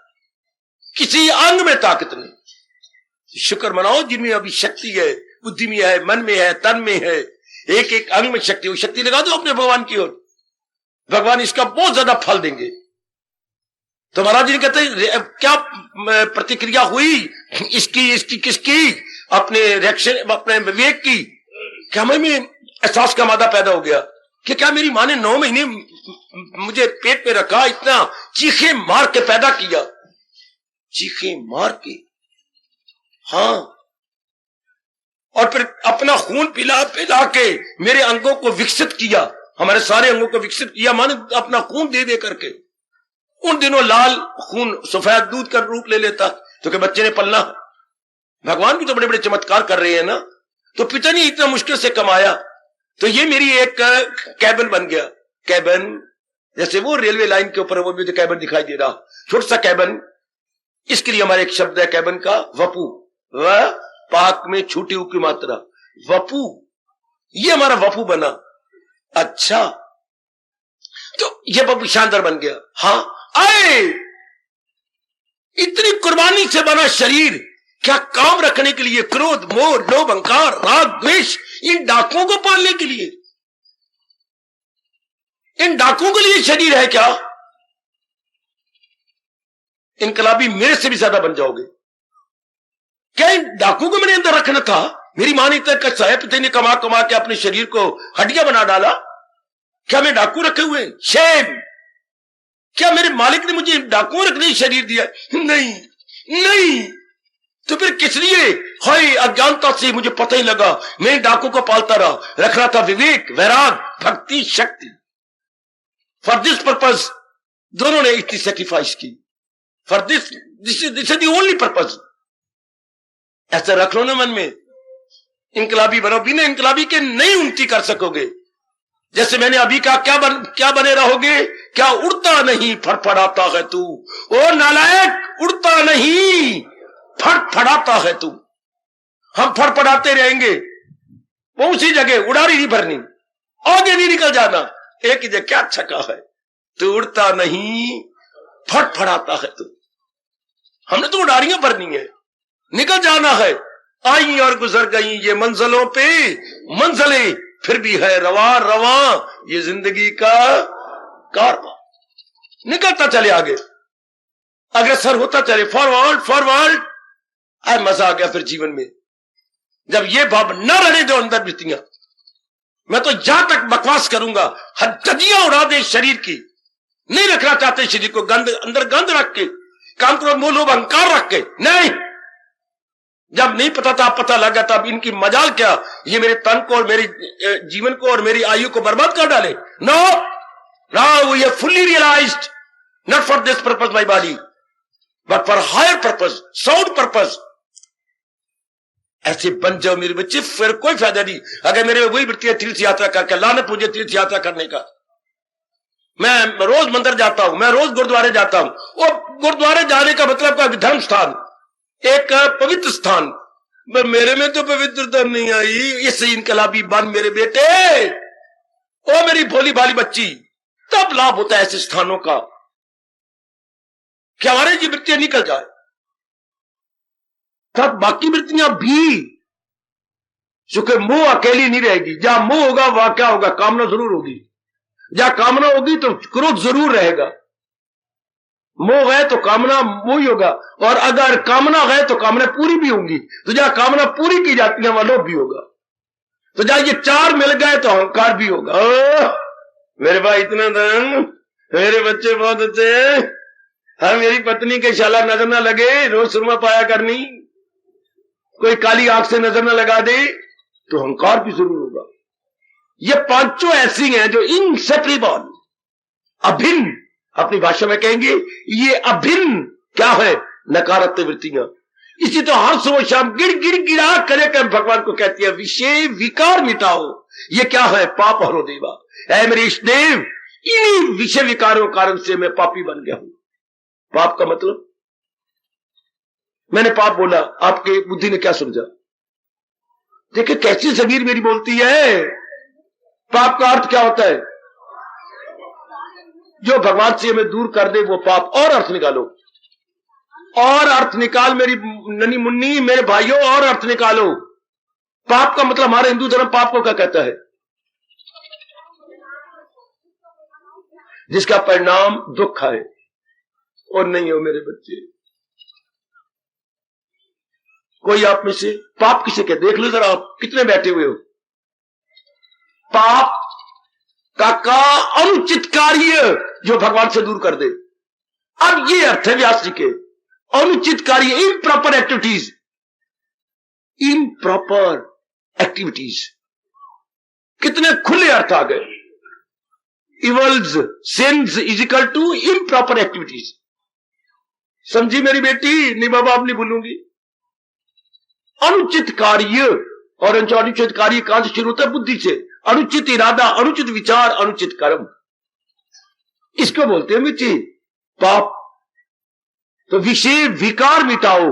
किसी अंग में ताकत नहीं। शुक्र मनाओ जिनमें अभी शक्ति है, बुद्धि में है, मन में है, तन में है, एक एक अंग में शक्ति, वो शक्ति लगा दो अपने भगवान की ओर, भगवान इसका बहुत ज्यादा फल देंगे। तो महाराज जी कहते हैं क्या प्रतिक्रिया हुई इसकी किसकी, अपने रिएक्शन, अपने विवेक की। क्या में एहसास का मादा पैदा हो गया कि क्या मेरी माँ ने 9 महीने मुझे पेट पे रखा, इतना चीखे मार के पैदा किया, चीखे मार के, हाँ, और फिर अपना खून पिला पिला के मेरे अंगों को विकसित किया, हमारे सारे अंगों को विकसित किया माने अपना खून दे दे करके। उन दिनों लाल खून सफेद दूध का रूप ले लेता तो क्या बच्चे ने पलना। भगवान भी तो बड़े बड़े चमत्कार कर रहे हैं ना। तो पिता ने इतना मुश्किल से कमाया, तो ये मेरी एक कैबिन बन गया। कैबिन जैसे वो रेलवे लाइन के ऊपर वो भी तो कैबिन दिखाई दे रहा, छोटा सा कैबिन। इसके लिए हमारे एक शब्द है कैबिन का, वपू, वह पाक में छूटी हुई की मात्रा, वपू, ये हमारा वपू बना। अच्छा, तो ये वपू शानदार बन गया। हाँ, आए इतनी कुर्बानी से बना शरीर क्या काम रखने के लिए? क्रोध, मोह, लोभ, अहंकार, राग, द्वेष, इन डाकुओं को पालने के लिए? इन डाकुओं के लिए शरीर है क्या? इनकलाबी मेरे से भी ज्यादा बन जाओगे क्या? इन डाकुओं को मैंने अंदर रखना था? मेरी मां ने इतना कष्ट पिता ने कमा कमा के अपने शरीर को हड्डियां बना डाला। क्या मैं डाकू रखे हुए? शेम! क्या मेरे मालिक ने मुझे डाकुओं रखने शरीर दिया? नहीं नहीं। तो फिर किस लिए? हाय अज्ञानता से मुझे पता ही लगा, मैं डाकू को पालता रहा। रख रहा था विवेक, वैराग, भक्ति, शक्ति। फॉर दिस पर्पज दोनों ने इतनी सेक्रीफाइस की। For this is the only purpose. ऐसा रख लो ना मन में। इनकलाबी बनो, बिना इनकलाबी के नहीं उन्नति कर सकोगे। जैसे मैंने अभी कहा, क्या बने रहोगे? क्या उड़ता नहीं फड़फड़ाता है तू? ओ नालायक, उड़ता नहीं फड़फड़ाता है तू। हम फड़फड़ाते रहेंगे, वो उसी जगह उड़ारी नहीं भरनी, आगे नहीं निकल जाना। एक ही जगह क्या अच्छा कहा है, तू उड़ता नहीं फड़फड़ाता है तू। हमने तो उड़ारियां भरनी है, निकल जाना है। आई और गुजर गई ये मंजिलों पे मंजिलें, फिर भी है रवा रवा ये जिंदगी का कारवां। निकलता चले आगे, अग्रसर होता चले, फॉरवर्ड फॉरवर्ड। आए मजा आ गया फिर जीवन में, जब ये भाव न रहने दो अंदर बितियां। मैं तो जहां तक बकवास करूंगा, हड्डियां उड़ा दे शरीर की। नहीं रखना चाहते शरीर को, गंद अंदर गंद रख के, काम क्रोध मोह लोभ अहंकार रख के। नहीं, जब नहीं पता था, पता लगा तब इनकी मजाल क्या, ये मेरे तन को और मेरे जीवन को और मेरी आयु को बर्बाद कर डाले। No, now we have fully realised, not for this purpose my body but for higher purpose, sound purpose. ऐसे बन जाओ मेरे बच्चे, फिर कोई फायदा नहीं। अगर मेरे में वही वृत्ति है तीर्थ यात्रा करके, लानत मुझे तीर्थ यात्रा करने का। मैं रोज मंदिर जाता हूं, मैं रोज गुरुद्वारे जाता हूं। और गुरुद्वारे जाने का मतलब क्या? धर्म स्थान, एक पवित्र स्थान। मेरे में तो पवित्रता नहीं आई। इससे इनकलाबी बन मेरे बेटे, ओ मेरी भोली भाली बच्ची। तब लाभ होता है ऐसे स्थानों का कि हमारी जी वृत्तियां निकल जाए, तब बाकी वृत्तियां भी। चूंकि मोह अकेली नहीं रहेगी। जहां मोह होगा वहां क्या होगा? कामना जरूर होगी। जहां कामना होगी तो क्रोध जरूर रहेगा। मोह है तो कामना मोह ही होगा, और अगर कामना है तो कामना पूरी भी होंगी। तो जहां कामना पूरी की जाती है वहां लोभ भी होगा। तो जहां ये चार मिल गए तो अहंकार भी होगा। मेरे भाई इतना धन, मेरे बच्चे बहुत अच्छे हैं, हाँ मेरी पत्नी के शाला नजर ना लगे, रोज सुरमा पाया करनी, कोई काली आंख से नजर ना लगा दे, तो अहंकार भी जरूर होगा। ये पांचों ऐसी हैं जो इनसेपरेबल, अभिन्न, अपनी भाषा में कहेंगे ये अभिन्न क्या है? नकारात्मक वृत्तियां। इसी तो हर सुबह शाम गिड़ गिड़ गिड़ा करे कर भगवान को कहती है विषय विकार मिटाओ। ये क्या है? पाप हरो देवा। ऐ मेरे इष्टदेव, इन्हीं विषय विकारों कारण से मैं पापी बन गया हूं। पाप का मतलब, मैंने पाप बोला, आपके बुद्धि ने क्या समझा? देखिए कैसी जमीर मेरी बोलती है। पाप का अर्थ क्या होता है? जो भगवान से हमें दूर कर दे वो पाप। और अर्थ निकालो, और अर्थ निकाल मेरी ननी मुन्नी, मेरे भाइयों, और अर्थ निकालो। पाप का मतलब, हमारे हिंदू धर्म पाप को क्या कहता है? जिसका परिणाम दुख है। और नहीं हो मेरे बच्चे, कोई आप में से पाप किसे कहते? देख लो जरा, आप कितने बैठे हुए हो। पाप का अनुचित कार्य जो भगवान से दूर कर दे। अब ये अर्थ है व्यास जी के, अनुचित कार्य, इम्प्रॉपर एक्टिविटीज। इम्प्रॉपर एक्टिविटीज, कितने खुले अर्थ आ गए। Evils, sins is equal to improper activities. समझी मेरी बेटी? नहीं बाबा आप नहीं बोलूंगी। अनुचित कार्य, और अनुचित कार्य कहां से शुरू होता है? बुद्धि से। अनुचित इरादा, अनुचित विचार, अनुचित कर्म, इसको बोलते हैं मिट्टी पाप। तो विषय विकार मिटाओ,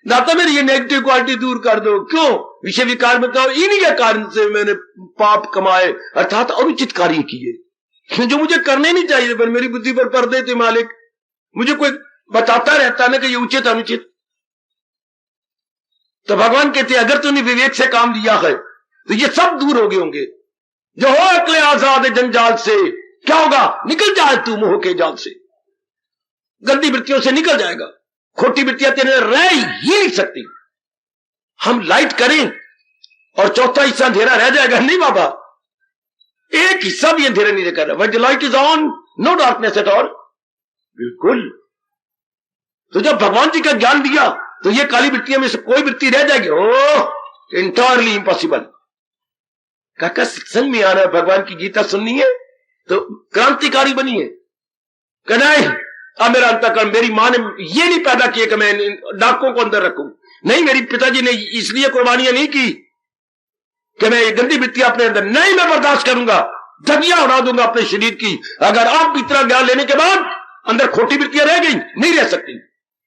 ना तो मेरी ये नेगेटिव क्वालिटी दूर कर दो। क्यों? विषय विकार मिटाओ। इन्हीं के कारण से मैंने पाप कमाए, अर्थात अनुचित कार्य किए जो मुझे करने नहीं चाहिए, पर मेरी बुद्धि पर पर्दे थे मालिक। मुझे कोई बताता रहता ना कि ये उचित अनुचित। तो भगवान कहते हैं अगर तूने विवेक से काम लिया है तो ये सब दूर हो गए होंगे। जो हो अकले आजाद जंजाल से, क्या होगा? निकल जाए तू मोह के जाल से, गंदी वृत्तियों से निकल जाएगा। खोटी वृत्तियां तेरे रह ही नहीं सकती। हम लाइट करें और चौथा हिस्सा अंधेरा रह जाएगा? नहीं बाबा, एक हिस्सा भी अंधेरा नहीं कर रहा। When the light is on, no darkness at all. बिल्कुल। तो जब भगवान जी का ज्ञान दिया तो ये काली वृत्तियों में से कोई वृत्ति रह जाएगी? ओह, इंटायरली इम्पॉसिबल। काका सत्संग में आना है, भगवान की गीता सुननी है तो क्रांतिकारी बनिए। नहीं, अब मेरा अंतःकरण, मेरी मां ने ये नहीं पैदा किया कि मैं डाकों को अंदर रखूं। नहीं, मेरी पिताजी ने इसलिए कुर्बानियां नहीं की कि मैं ये गंदी वृत्तियां अपने अंदर, नहीं, मैं बर्दाश्त करूंगा, धगियां उड़ा दूंगा अपने शरीर की। अगर आप इतना ज्ञान लेने के बाद अंदर खोटी वृत्तियां रह गई, नहीं रह सकती।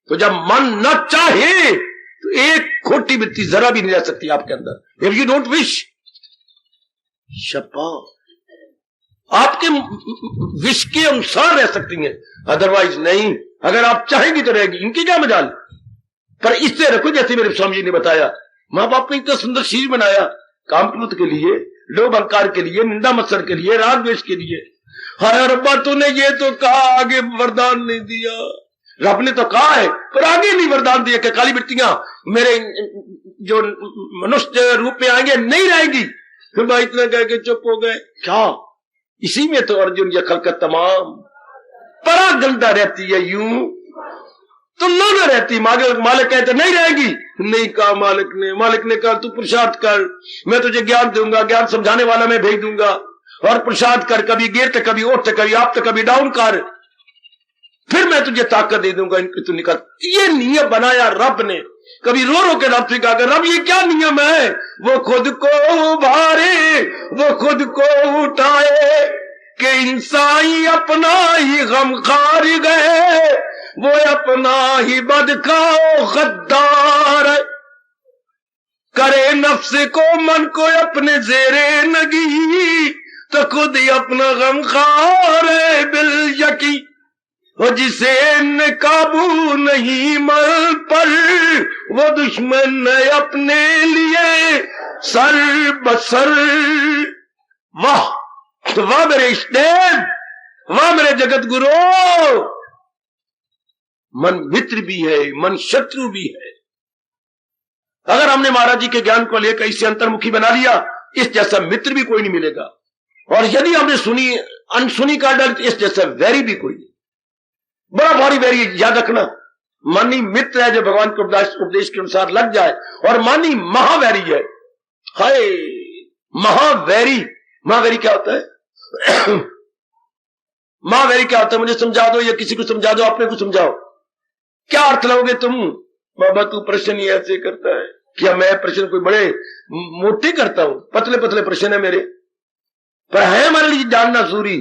तो जब मन न चाहे तो एक खोटी वृत्ति जरा भी नहीं रह सकती आपके अंदर। इफ यू डोंट विश, शपा आपके विश के अनुसार रह सकती हैं, अदरवाइज नहीं। अगर आप चाहेंगी तो रहेगी, इनकी क्या मजाल। पर इससे रखो जैसे मेरे स्वामी जी ने बताया, मां बाप ने इतना सुंदर शरीर बनाया, काम क्रोध के लिए, लोभ अहंकार के लिए, निंदा मत्सर के लिए, राग द्वेष के लिए। हाय रब्बा, तूने ये तो कहा, आगे वरदान नहीं दिया। रब ने तो कहा है पर आगे नहीं वरदान दिया कि काली वृत्तियां मेरे जो मनुष्य रूप में आएंगे नहीं रहेंगी। फिर भाई इतना कह के चुप हो गए। क्या इसी में तो अर्जुन ये खलकत तमाम परा गंदा रहती है, यूं तो न रहती। मालिक कहते नहीं रहेगी, नहीं कहा मालिक ने कहा तू पुरुषार्थ कर, मैं तुझे ज्ञान दूंगा, ज्ञान समझाने वाला मैं भेज दूंगा, और पुरुषार्थ कर, कभी गिर तो कभी उठ तो कभी आप तो कभी डाउन कर, फिर मैं तुझे ताकत दे दूंगा, इनकी तू निकल। ये नियम बनाया रब ने। कभी रो रो के रब से कहा रब ये क्या नियम है? वो खुद को उभारे, वो खुद को उठाए, कि इंसान अपना ही गमखार गए, वो अपना ही बदखाओ गद्दार, करे नफ्स को मन को अपने जेरे नगी, तो खुद ही अपना गमखार बिल यकी। वो जिसे न काबू नहीं मल पर, वो दुश्मन अपने लिए सर बसर। वाह वाह मेरे इष्टदेव, वाह मेरे जगत गुरु। मन मित्र भी है, मन शत्रु भी है। अगर हमने महाराज जी के ज्ञान को लेकर इसे अंतर्मुखी बना लिया, इस जैसा मित्र भी कोई नहीं मिलेगा। और यदि हमने सुनी अनसुनी का डर, इस जैसा वैरी भी कोई नहीं। बड़ा भारी वैरी, याद रखना। मानी मित्र है जो भगवान के उपदेश के अनुसार लग जाए, और मानी महावैरी है। हाय महावैरी, महावैरी क्या होता है? महावैरी क्या होता है? मुझे समझा दो या किसी को समझा दो, अपने को समझाओ। क्या अर्थ लोगे तुम? बाबा तू प्रश्न ही ऐसे करता है। क्या मैं प्रश्न कोई बड़े मोटे करता हूं? पतले पतले प्रश्न है मेरे, पर है हमारे लिए जानना जरूरी।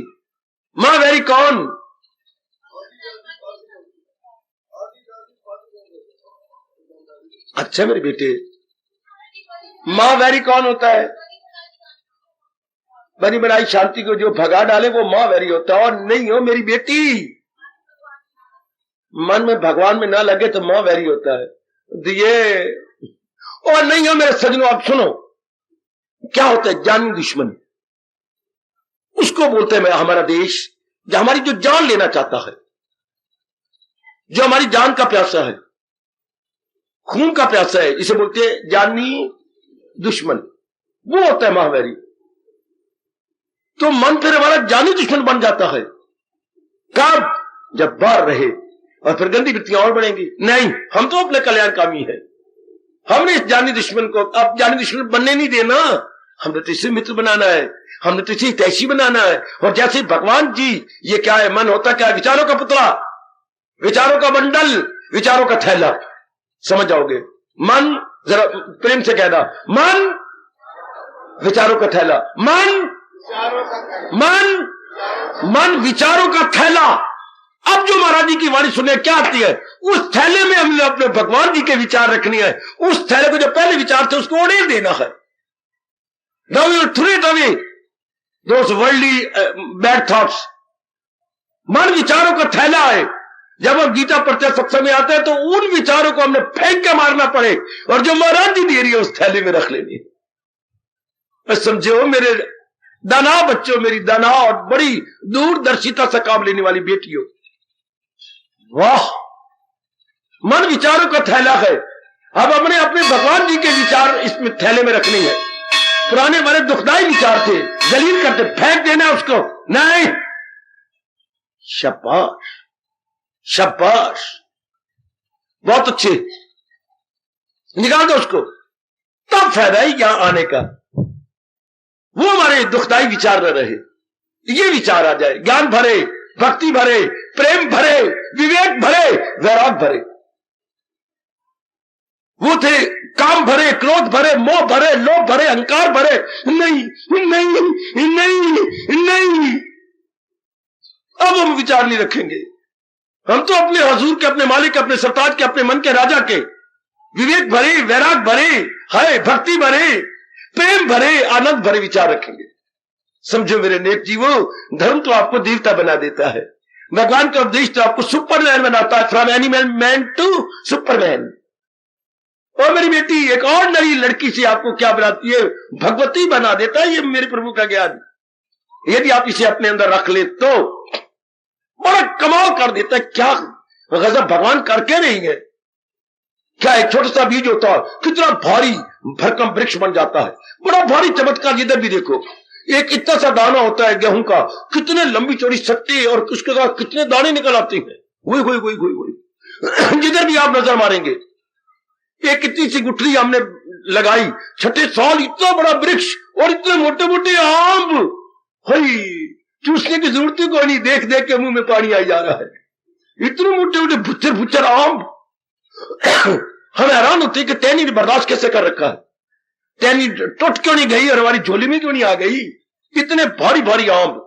महावैरी कौन? अच्छा मेरे बेटे, महावैरी कौन होता है? बनी बनाई शांति को जो भगा डाले वो महावैरी होता है। और नहीं हो मेरी बेटी, मन में भगवान में ना लगे तो महावैरी होता है। ये और नहीं हो मेरे सजनों, आप सुनो क्या होता है। जानी दुश्मन उसको बोलते हैं हमारा देश, जो हमारी जो जान लेना चाहता है, जो हमारी जान का प्यासा है, खून का प्यासा है, इसे बोलते हैं जानी दुश्मन। वो होता है महावैरी। तो मन फिर हमारा जानी दुश्मन बन जाता है। कब? जब बाहर रहे, और फिर गंदी वृत्तियां और बढ़ेंगी। नहीं, हम तो अपने कल्याणकामी है। हमने इस जानी दुश्मन को अब जानी दुश्मन बनने नहीं देना। हमने तो इसे मित्र बनाना है, हमने तो इसे हितैषी बनाना है। और जैसे भगवान जी, ये क्या है? मन होता क्या है? विचारों का पुतला, विचारों का बंडल, विचारों का थैला। समझ जाओगे। मन, जरा प्रेम से कहना, मन विचारों का थैला, मन विचारों का थैला। अब जो महाराज जी की वाणी सुने क्या आती है? उस थैले में हमने अपने भगवान जी के विचार रखने हैं। उस थैले को जो पहले विचार थे उसको उड़ेल देना है। Now you throw it away those worldly bad thoughts। मन विचारों का थैला है। जब हम गीता पढ़ते सत्संग में आते हैं तो उन विचारों को हमने फेंक के मारना पड़े और जो महाराज जी दे रही है उस थैले में रख लेनी है। समझो मेरे दाना बच्चों, मेरी दाना और बड़ी दूरदर्शिता से काम लेने वाली बेटियों, वाह, मन विचारों का थैला है। अब अपने अपने भगवान जी के विचार इसमें थैले में रखने हैं। पुराने बड़े दुखदाई विचार थे, जलील करते, फेंक देना उसको, नहीं, शाबाश शाबाश, बहुत अच्छे, निकाल दो उसको, तब फायदा ही यहां आने का। वो हमारे दुखदाई विचार न रहे, ये विचार आ जाए, ज्ञान भरे, भक्ति भरे, प्रेम भरे, विवेक भरे, वैराग भरे। वो थे काम भरे, क्रोध भरे, मोह भरे, लोभ भरे, अहंकार भरे, नहीं नहीं नहीं नहीं, अब हम विचार नहीं रखेंगे। हम तो अपने हजूर के, अपने मालिक के, अपने सरताज के, अपने मन के राजा के विवेक भरे, वैराग भरे, है भक्ति भरे, प्रेम भरे, आनंद भरे विचार रखेंगे। समझो मेरे नेक जीवो, धर्म तो आपको देवता बना देता है, भगवान का उपदेश तो आपको सुपरमैन बनाता है, from animal man to superman. और मेरी बेटी एक और नई लड़की से आपको क्या बनाती है, भगवती बना देता है। ये मेरे प्रभु का ज्ञान, यदि आप इसे अपने अंदर रख ले तो बड़ा कमाल कर देता है। क्या गजब भगवान करके नहीं है, क्या एक छोटा सा बीज होता है, कितना भारी भरकम वृक्ष बन जाता है, बड़ा भारी चमत्कार। जिधर भी देखो, एक इतना सा दाना होता है गेहूं का, कितने लंबी चौड़ी सट्टी और उसके साथ कितने दाने निकल आते हैं, वही जिधर भी आप नजर मारेंगे। एक इतनी सी गुठली हमने लगाई, छठे साल इतना बड़ा वृक्ष और इतने मोटे मोटे आम, हई चूसने की जरूरत ही कोई नहीं, देख देख के मुंह में पानी आई जा रहा है, इतने मोटे मोटे भुच्चर भुच्चर आम। हम हैरान होते हैं कि टहनी ने बर्दाश्त कैसे कर रखा है, टहनी टूट क्यों नहीं गई और हमारी झोली में क्यों नहीं आ गई, इतने भारी भारी आम,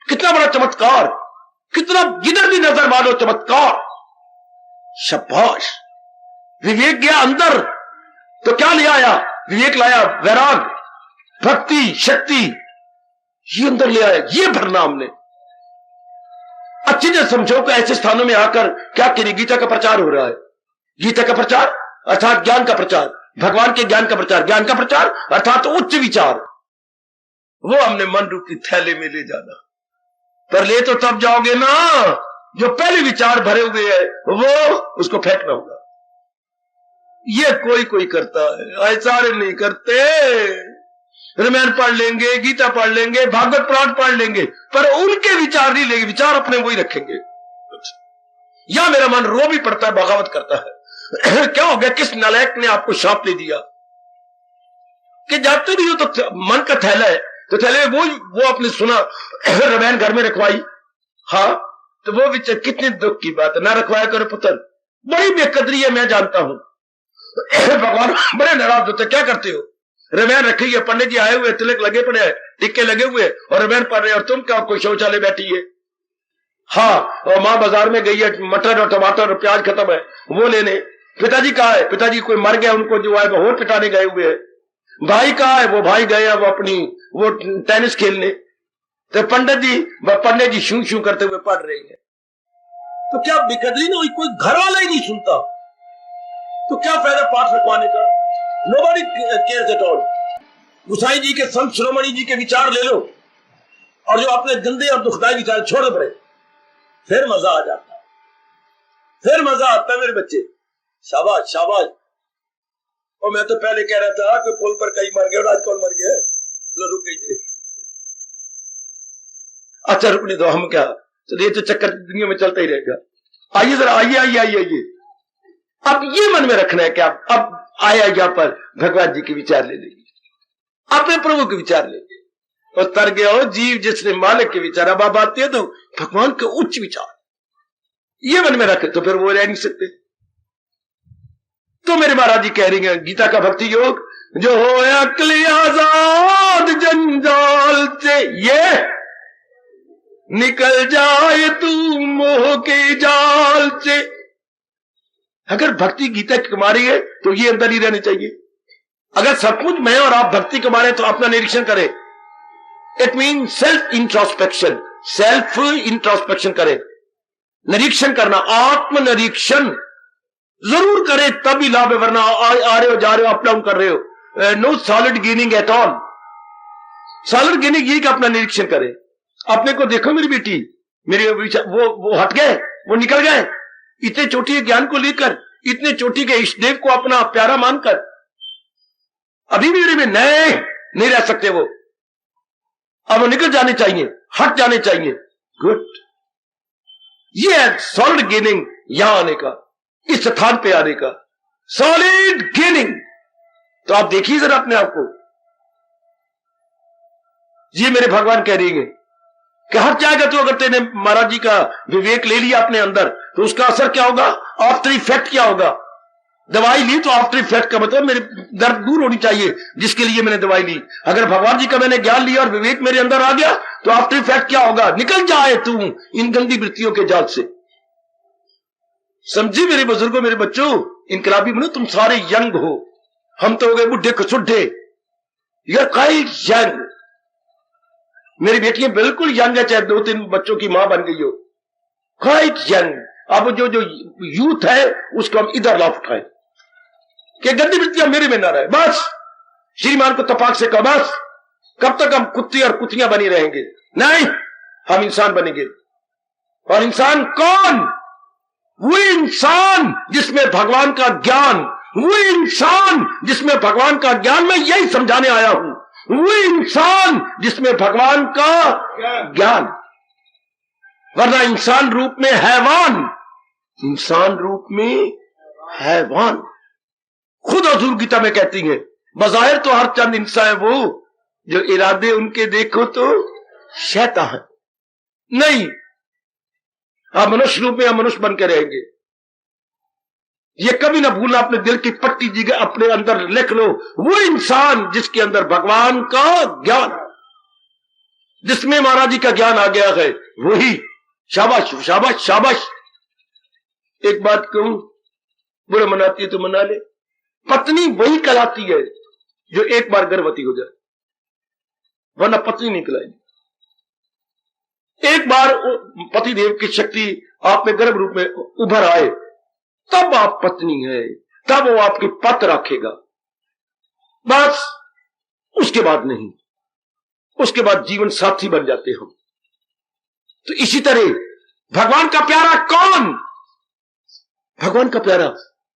कितना बड़ा चमत्कार, कितना जिधर भी नजर मारो चमत्कार। शाबाश। विवेक गया अंदर तो क्या ले आया, विवेक लाया, वैराग, भक्ति, शक्ति, ये अंदर ले आया, ये भरना हमने। अच्छी तरह समझो कि ऐसे स्थानों में आकर क्या करें, गीता का प्रचार हो रहा है, गीता का प्रचार अर्थात ज्ञान का प्रचार, भगवान के ज्ञान का प्रचार, ज्ञान का प्रचार अर्थात उच्च विचार, वो हमने मन रूपी थैले में ले जाना। पर ले तो तब जाओगे ना जो पहले विचार भरे हुए है, वो उसको फेंकना होगा। ये कोई कोई करता है, ऐसा नहीं करते। रामायण पढ़ लेंगे, गीता पढ़ लेंगे, भागवत पुराण पढ़ लेंगे, पर उनके विचार नहीं लेंगे, विचार अपने वही रखेंगे। या मेरा मन रो भी पड़ता है, बगावत करता है। क्या हो गया, किस नालायक ने आपको शाप ले दिया कि जाते भी हो तो मन का थैला है, तो थैले में वो आपने सुना रामायण घर में रखवाई, हाँ, तो वो विचार कितने दुख की बात है, ना रखवाया करो पुत्र, बड़ी बेकदरी है, मैं जानता हूं। भगवान बड़े नाराज होते, क्या करते हो, रामायण रखी है, पंडित जी आए हुए, तिलक लगे पड़े हैं, टिक्के लगे हुए और रामायण पढ़ रहे हैं, और तुम क्या कोई शौचालय बैठी है। हाँ, और माँ बाजार में गई है, मटर और टमाटर और प्याज खत्म है, वो लेने। पिताजी कहा है, पिताजी कोई मर गया, उनको जो है वो पिटाने गए हुए है। भाई कहा है, वो भाई गए हैं वो अपनी वो टेनिस खेलने। तो पंडित जी शू शू करते हुए पढ़ रहे हैं। तो क्या बेकदरी ना हुई, कोई घर वाला ही नहीं सुनता, तो क्या फायदा पाठ रखवाने का। Nobody cares at all. Gusain ji के, संत शिरोमणि जी के विचार ले लो, और जो अपने गंदे और दुखदाई विचार छोड़ पड़े, फिर मजा आ जाता है, फिर मजा आता है मेरे बच्चे। शाबाश शाबाश। और मैं तो पहले कह रहा था कि पुल पर कई मर गए और आज कौन मर गया, लो रुक गई। अच्छा रुकने दो, हम क्या, तो ये तो चक्कर दुनिया में चलता ही रहेगा। आइए जरा, आइए आइए आइए आइए। अब ये मन में रखना है कि अब आया यहाँ पर भगवान जी के विचार ले लेंगे, अपने प्रभु के विचार लेंगे, और तर गया हो जीव जिसने मालिक के विचार। अब आप आते हैं तो भगवान के उच्च विचार ये मन में रखे, तो फिर वो रह नहीं सकते। तो मेरे महाराज जी कह रही हैं, गीता का भक्ति योग जो हो अक्ल आजाद जंजाल से, ये निकल जाए तू मोह के जाल से। अगर भक्ति गीता की कमा रही है तो ये अंदर ही रहनी चाहिए। अगर सचमुच मैं और आप भक्ति कमा रहे हैं तो अपना निरीक्षण करें। It mean self introspection, self introspection करें। निरीक्षण करना, आत्मनिरीक्षण जरूर करें तभी लाभ है, वरना आ रहे हो जा रहे हो अप डाउन कर रहे हो, no solid gaining at all. Solid gaining ये कि अपना निरीक्षण करें, अपने को देखो मेरी बेटी, मेरे वो हट गए, वो निकल गए, इतने चोटी के ज्ञान को लेकर, इतने चोटी के इष्टदेव को अपना प्यारा मानकर अभी भी मेरे में नए नहीं रह सकते वो, अब वो निकल जाने चाहिए, हट जाने चाहिए। गुड, ये है सॉलिड गेनिंग, यहां आने का, इस स्थान पे आने का सॉलिड गेनिंग। तो आप देखिए जरा अपने आप को, ये मेरे भगवान कह रही है कि हट जाएगा तो, अगर तेने महाराज जी का विवेक ले लिया अपने अंदर तो उसका असर क्या होगा, आफ्टर इफेक्ट क्या होगा। दवाई ली तो आफ्टर इफेक्ट का मतलब मेरे दर्द दूर होनी चाहिए जिसके लिए मैंने दवाई ली। अगर भगवान जी का मैंने ज्ञान लिया और विवेक मेरे अंदर आ गया तो आफ्टर इफेक्ट क्या होगा, निकल जाए तू इन गंदी वृत्तियों के जाल से। समझी मेरे बुजुर्गों, मेरे बच्चों, इनकलाबी बनो, तुम सारे यंग हो, हम तो हो गए बुढ़े खुशुड्ढे। यार काइट यंग, मेरी बेटियां बिल्कुल यंग है, चाहे 2-3 बच्चों की मां बन गई हो, क्वाइट यंग। अब जो यूथ है उसको हम इधर ला उठाए कि गंदी वृत्तियां मेरे में ना रहे। बस श्रीमान को तपाक से कहा, बस कब तक हम कुत्ते और कुतियां बनी रहेंगे, नहीं, हम इंसान बनेंगे। और इंसान कौन, वो इंसान जिसमें भगवान का ज्ञान, वो इंसान जिसमें भगवान का ज्ञान, मैं यही समझाने आया हूं, वो इंसान जिसमें भगवान का ज्ञान। वरना इंसान रूप में हैवान, इंसान रूप में हैवान। खुद हजूर गीता में कहती है, बज़ाहिर तो हर चंद इंसान है वो, जो इरादे उनके देखो तो शैतान है। नहीं, आप मनुष्य रूप में मनुष्य बन के रहेंगे। ये कभी ना भूलना, अपने दिल की पट्टी जगह अपने अंदर लिख लो, वो इंसान जिसके अंदर भगवान का ज्ञान, जिसमें महाराज जी का ज्ञान आ गया है, वही। शाबाश शाबाश शाबाश। एक बात कहूं, बुरा मनाती है तो मना ले, पत्नी वही कहलाती है जो एक बार गर्भवती हो जाए, वरना पत्नी नहीं कहलाएगी। एक बार पतिदेव की शक्ति आप में गर्भ रूप में उभर आए, तब आप पत्नी है, तब वो आपकी पत रखेगा, बस उसके बाद नहीं, उसके बाद जीवन साथी बन जाते हम। तो इसी तरह भगवान का प्यारा कौन, भगवान का प्यारा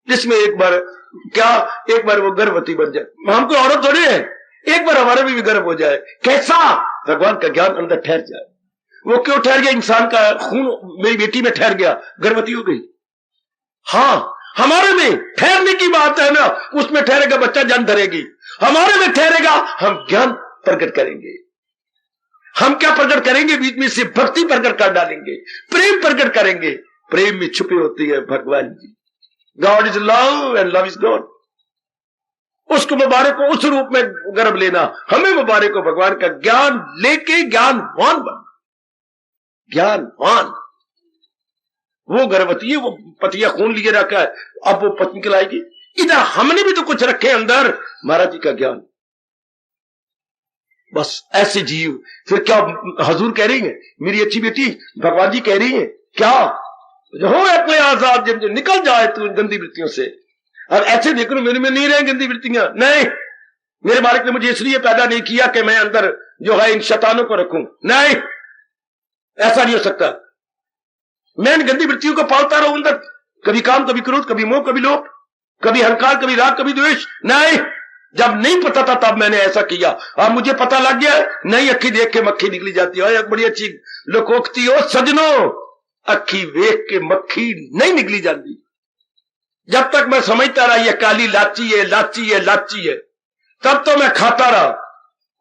जिसमें एक बार वो गर्भवती बन जाए। हम कोई औरत थोड़ी है, एक बार हमारे भी गर्भ हो जाए, कैसा भगवान का ज्ञान अंदर ठहर जाए। वो क्यों ठहर गया, इंसान का खून मेरी बेटी में ठहर गया, गर्भवती हो गई। हाँ, हमारे में ठहरने की बात है ना, उसमें ठहरेगा बच्चा, जन्म धरेगी, हमारे में ठहरेगा, हम ज्ञान प्रकट करेंगे। हम क्या प्रकट करेंगे, बीच में से भक्ति प्रकट कर डालेंगे, प्रेम प्रकट करेंगे। प्रेम में छुपे होती है भगवान जी। God is love and love is God. उसको मुबारक को उस रूप में गर्भ लेना, हमें मुबारक को भगवान का ज्ञान लेके ज्ञानवान बनना, ज्ञानवान। वो गर्भवती है, वो पतिया खून लिए रखा है, अब वो पत्नी कहलाएगी। इधर हमने भी तो कुछ रखे अंदर, महाराज जी का ज्ञान। बस ऐसे जीव, फिर क्या हजूर कह रही है, मेरी अच्छी बेटी, भगवान जी कह रही है क्या, जो हो अपने आजाद, जब निकल जाए तू गंदी वृत्तियों से। और ऐसे देख लो, मेरे में नहीं रहे गंदी वृत्तियां, नहीं, मेरे मालिक ने मुझे इसलिए पैदा नहीं किया कि मैं अंदर जो है इन शैतानों को रखूं, नहीं, ऐसा नहीं हो सकता। मैं इन गंदी वृत्तियों को पालता रहूं अंदर, कभी काम, कभी क्रोध, कभी मोह, कभी लोभ, कभी अहंकार, कभी राग, कभी द्वेष, नहीं। जब नहीं पता था तब मैंने ऐसा किया, अब मुझे पता लग गया, नई अक्खी देख के मक्खी निकली जाती है। एक बड़ी अच्छी लोकोक्ति हो सजनों, अक्खी वेख के मक्खी नहीं निकली जाती। जब तक मैं समझता रहा ये काली लाची है, लाची है, लाची है, तब तो मैं खाता रहा।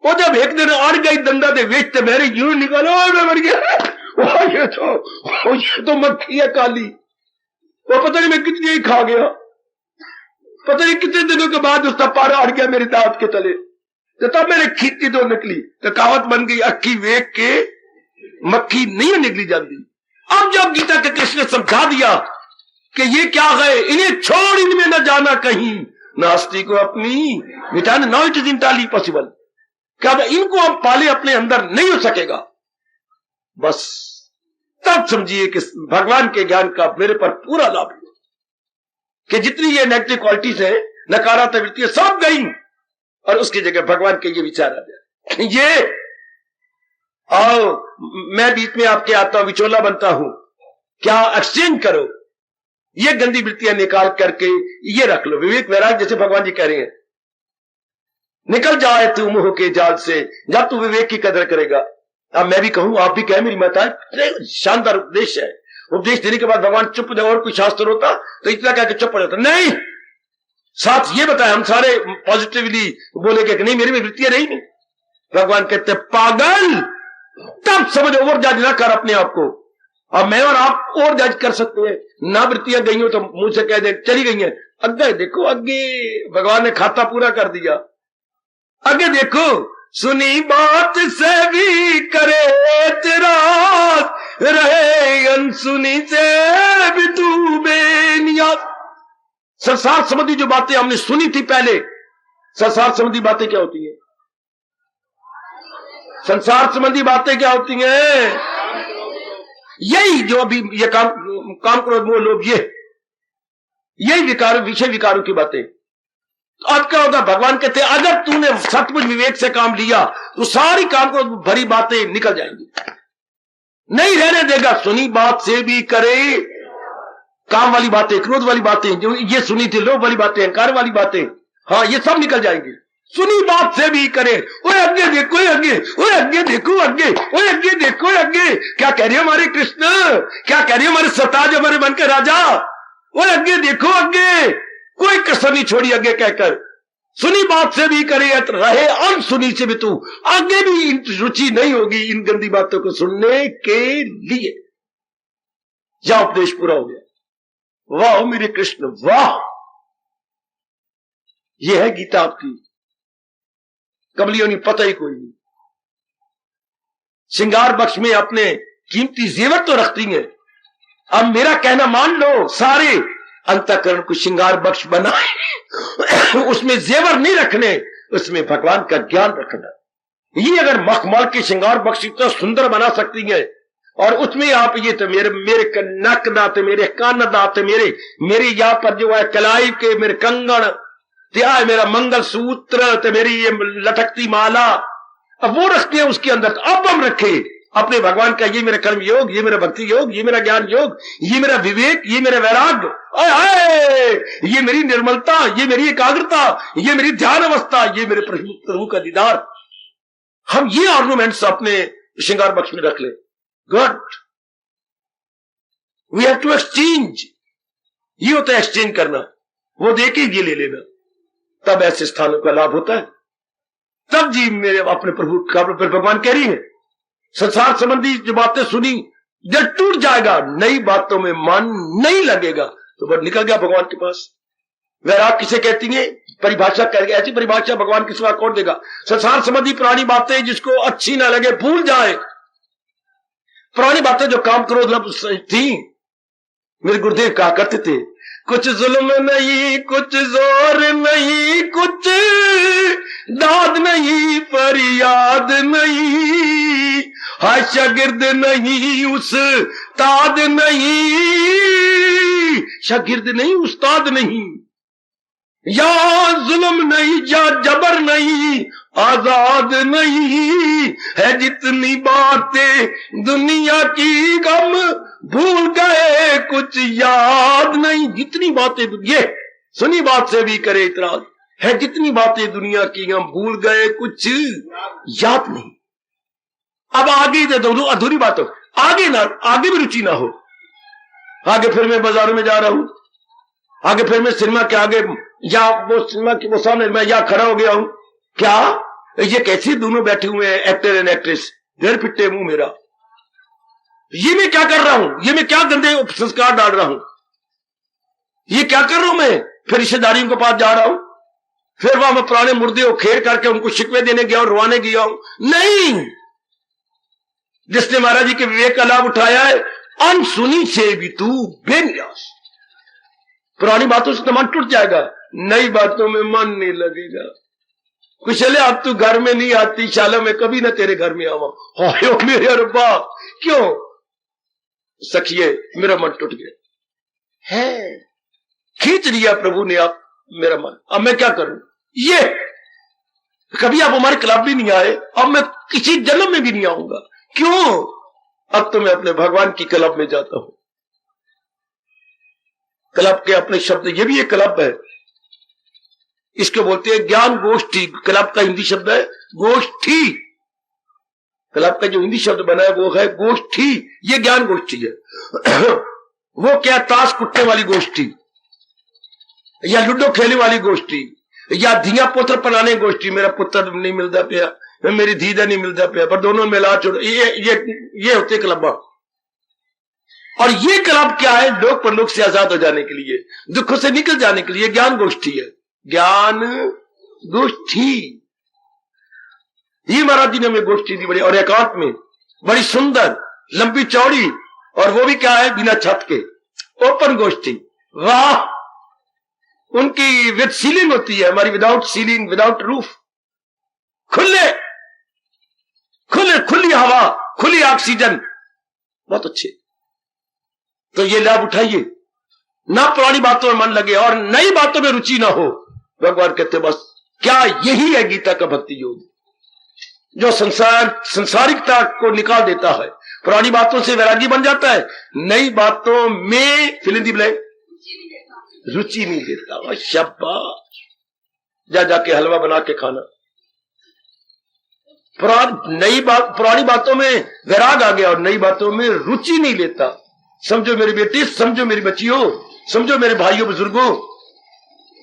वो जब एक दिन अड़ गई दंदा दे वेचते, मेरे यूं निकालो, मैं मर गया। ये तो मक्खी है काली, वो पता नहीं मैं कितनी ही खा गया, पता नहीं कितने दिनों के बाद उसका पारा अड़ गया मेरे दांत के तले, तो तब मैंने खींची तो निकली। तो कहावत बन गई, अक्खी वेख के मक्खी नहीं निकली जाती। अब जब गीता के कृष्ण ने समझा दिया कि ये क्या है, इन्हें छोड़, इनमें न जाना कहीं, नास्ती को अपनी मिटाने, no it is entirely possible, क्या इनको हम पाले अपने अंदर नहीं हो सकेगा। बस तब समझिए कि भगवान के ज्ञान का मेरे पर पूरा लाभ हुआ, कि जितनी ये नेगेटिव क्वालिटीज है, नकारात्मक वृत्तियां सब गई और उसकी जगह भगवान के ये विचार आ जाए, ये आओ मैं बीच में आपके आता हूं, विचोला बनता हूं, क्या एक्सचेंज करो, ये गंदी वृत्तियां निकाल करके ये रख लो। विवेक वैराग जैसे भगवान जी कह रहे हैं, निकल जाए तू मोह के जाल से, जब तू विवेक की कदर करेगा। अब मैं भी कहूं, आप भी कहें, मेरी माता, शानदार उपदेश है। उपदेश देने के बाद भगवान चुप हो जाए, और कोई शास्त्र होता तो इतना कह के चुप हो जाता, नहीं, साथ ये बताया, हम सारे पॉजिटिवली बोलेंगे कि नहीं मेरी में वृत्तियां रही नहीं। भगवान कहते पागल, तब समझ, ओवर जज ना कर अपने आप को। अब मैं और आप और जज कर सकते हैं, ना वृत्तियां गई हो तो मुंह से कह दे चली गई हैं, अगे देखो, अगे भगवान ने खाता पूरा कर दिया, आगे देखो, सुनी बात से भी करे एतराज, रहे अनसुनी से भी तू बेनियाज। संसार संबंधी जो बातें हमने सुनी थी पहले, संसार संबंधी बातें क्या होती हैं? संसार संबंधी बातें क्या होती हैं? यही जो अभी ये काम क्रोध मोह लोभ, यही विकार, विषय विकारों की बातें। तो अब क्या होता, भगवान कहते हैं अगर तूने सचमुच विवेक से काम लिया तो सारी काम क्रोध भरी बातें निकल जाएंगी, नहीं रहने देगा। सुनी बात से भी करे, काम वाली बातें, क्रोध वाली बातें, जो ये सुनी थी, लोभ वाली बातें, अहंकार वाली बातें, हाँ ये सब निकल जाएंगी। सुनी बात से भी करे, ओए आगे देखो, आगे, ओए आगे देखो, आगे, ओए आगे देखो, आगे। क्या कह रहे हैं हमारे कृष्ण, क्या कह रहे हैं हमारे सताज, हमारे मन के राजा, ओए आगे देखो, आगे, कोई कसर नहीं छोड़ी आगे कहकर। सुनी बात से भी करे, रहे अनसुनी से भी तू, आगे भी रुचि नहीं होगी इन गंदी बातों को सुनने के लिए। या उपदेश पूरा हो गया। वाह मेरे कृष्ण, वाह, यह है गीता आपकी। कमलियों ने पता ही कोई नहीं। श्रृंगार बक्ष में अपने कीमती जेवर तो रखती हैं, अब मेरा कहना मान लो, सारे अंतःकरण को श्रृंगार बक्ष बनाए, उसमें जेवर नहीं रखने, उसमें भगवान का ज्ञान रखना। ये अगर मखमल के श्रृंगार बक्ष इतना सुंदर बना सकती है, और उसमें आप ये तो मेरे नक दाते, मेरे कान दाते, मेरे यहाँ पर जो है कलाई के मेरे कंगन, त्या मेरा मंगल सूत्र, तो मेरी ये लटकती माला, अब वो रखते हैं उसके अंदर। तो अब हम रखे अपने भगवान का, ये मेरा कर्म योग, ये मेरा भक्ति योग, ये मेरा ज्ञान योग, ये मेरा विवेक, ये मेरा वैराग्य, ये मेरी निर्मलता, ये मेरी एकाग्रता, ये मेरी ध्यान अवस्था, ये मेरे प्रभु का दीदार। हम ये ऑर्नामेंट्स अपने श्रृंगार बक्ष में रख ले। Good, we have to exchange. ये होता है एक्सचेंज करना, वो देके ये ले लेना, तब ऐसे स्थानों का लाभ होता है। तब जी मेरे अपने प्रभु का, भगवान कह रही है, संसार संबंधी जो बातें सुनी, दिल टूट जाएगा, नई बातों में मन नहीं लगेगा, तो बस निकल गया भगवान के पास। वैराग किसे कहती है, परिभाषा करके, ऐसी परिभाषा भगवान के सिवा कौन देगा? संसार संबंधी पुरानी बातें जिसको अच्छी ना लगे भूल जाए, पुरानी बातें जो काम क्रोध थी। मेरे गुरुदेव कहा करते थे, कुछ जुल्म नहीं, कुछ जोर नहीं, कुछ दाद नहीं, फरियाद नहीं, हाय शागिर्द नहीं, उस्ताद नहीं, शागिर्द नहीं, उस्ताद नहीं, या जुल्म नहीं, या जबर नहीं, आजाद नहीं है। जितनी बातें दुनिया की गम भूल गए, कुछ याद नहीं। जितनी बातें, ये सुनी बात से भी करे इतराज है, जितनी बातें दुनिया की हम भूल गए, कुछ याद नहीं। अब आगे दो अधूरी बात हो, आगे भी रुचि ना हो। आगे फिर मैं बाजारों में जा रहा हूं, आगे फिर मैं सिनेमा के आगे, या वो सिनेमा की वो सामने मैं या खड़ा हो गया हूं, क्या ये कैसे दोनों बैठे हुए हैं, एक्टर एंड एक्ट्रेस, घर पिट्टे मुंह मेरा, ये मैं क्या कर रहा हूं, ये मैं क्या गंदे संस्कार डाल रहा हूं, ये क्या कर रहा हूं मैं? फिर रिश्तेदारियों के पास जा रहा हूं, फिर वहां मैं पुराने मुर्दे को खेर करके उनको शिकवे देने गया और रुआने गया हूं। नहीं, जिसने महाराज जी के विवेक का लाभ उठाया है, अनसुनी से भी तू बेनियाज। पुरानी बातों से तो मन टूट जाएगा, नई बातों में मन नहीं लगेगा। कुशले अब तू घर में नहीं आती, शाला मैं कभी ना तेरे घर में आवा। हायो मेरे अरबा, क्यों? सखिए मेरा मन टूट गया है, खींच लिया प्रभु ने आप मेरा मन, अब मैं क्या करूं? ये कभी आप हमारे क्लब भी नहीं आए, अब मैं किसी जन्म में भी नहीं आऊंगा। क्यों? अब तो मैं अपने भगवान की क्लब में जाता हूं। क्लब के अपने शब्द, ये भी एक क्लब है, इसको बोलते हैं ज्ञान गोष्ठी। क्लब का हिंदी शब्द है गोष्ठी। क्लब का जो हिंदी शब्द बना है वो है गोष्ठी, ये ज्ञान गोष्ठी है। वो क्या, ताश कुटने वाली गोष्ठी, या लूडो खेलने वाली गोष्ठी, या धिया पुत्र बनाने गोष्ठी। मेरा पुत्र नहीं मिलता पिया, मेरी धीदा नहीं मिलता पिया, पर दोनों मिला छोड़, ये होते क्लब। और ये क्लब क्या है? लोक परलोक से आजाद हो जाने के लिए, दुखों से निकल जाने के लिए ज्ञान गोष्ठी है, ज्ञान गोष्ठी। ये महाराज जी ने हमें गोष्ठी दी बड़ी, और एकांत में बड़ी सुंदर लंबी चौड़ी, और वो भी क्या है, बिना छत के ओपन गोष्ठी। वाह! उनकी विद सीलिंग होती है, हमारी विदाउट सीलिंग, विदाउट रूफ। खुले खुले खुली हवा, खुली ऑक्सीजन, बहुत अच्छे। तो ये लाभ उठाइए, ना पुरानी बातों में मन लगे और नई बातों में रुचि ना हो। भगवान कहते बस क्या यही है गीता का भक्ति योग, जो संसारिकता को निकाल देता है। पुरानी बातों से वैरागी बन जाता है, नई बातों में फिल इन द ब्लैंक रुचि नहीं लेता। शाबाश, जा जाके हलवा बना के खाना। पुरानी बातों में वैराग आ गया और नई बातों में रुचि नहीं लेता। समझो मेरी बेटी, समझो मेरी बच्चियों, समझो मेरे भाइयों बुजुर्गों,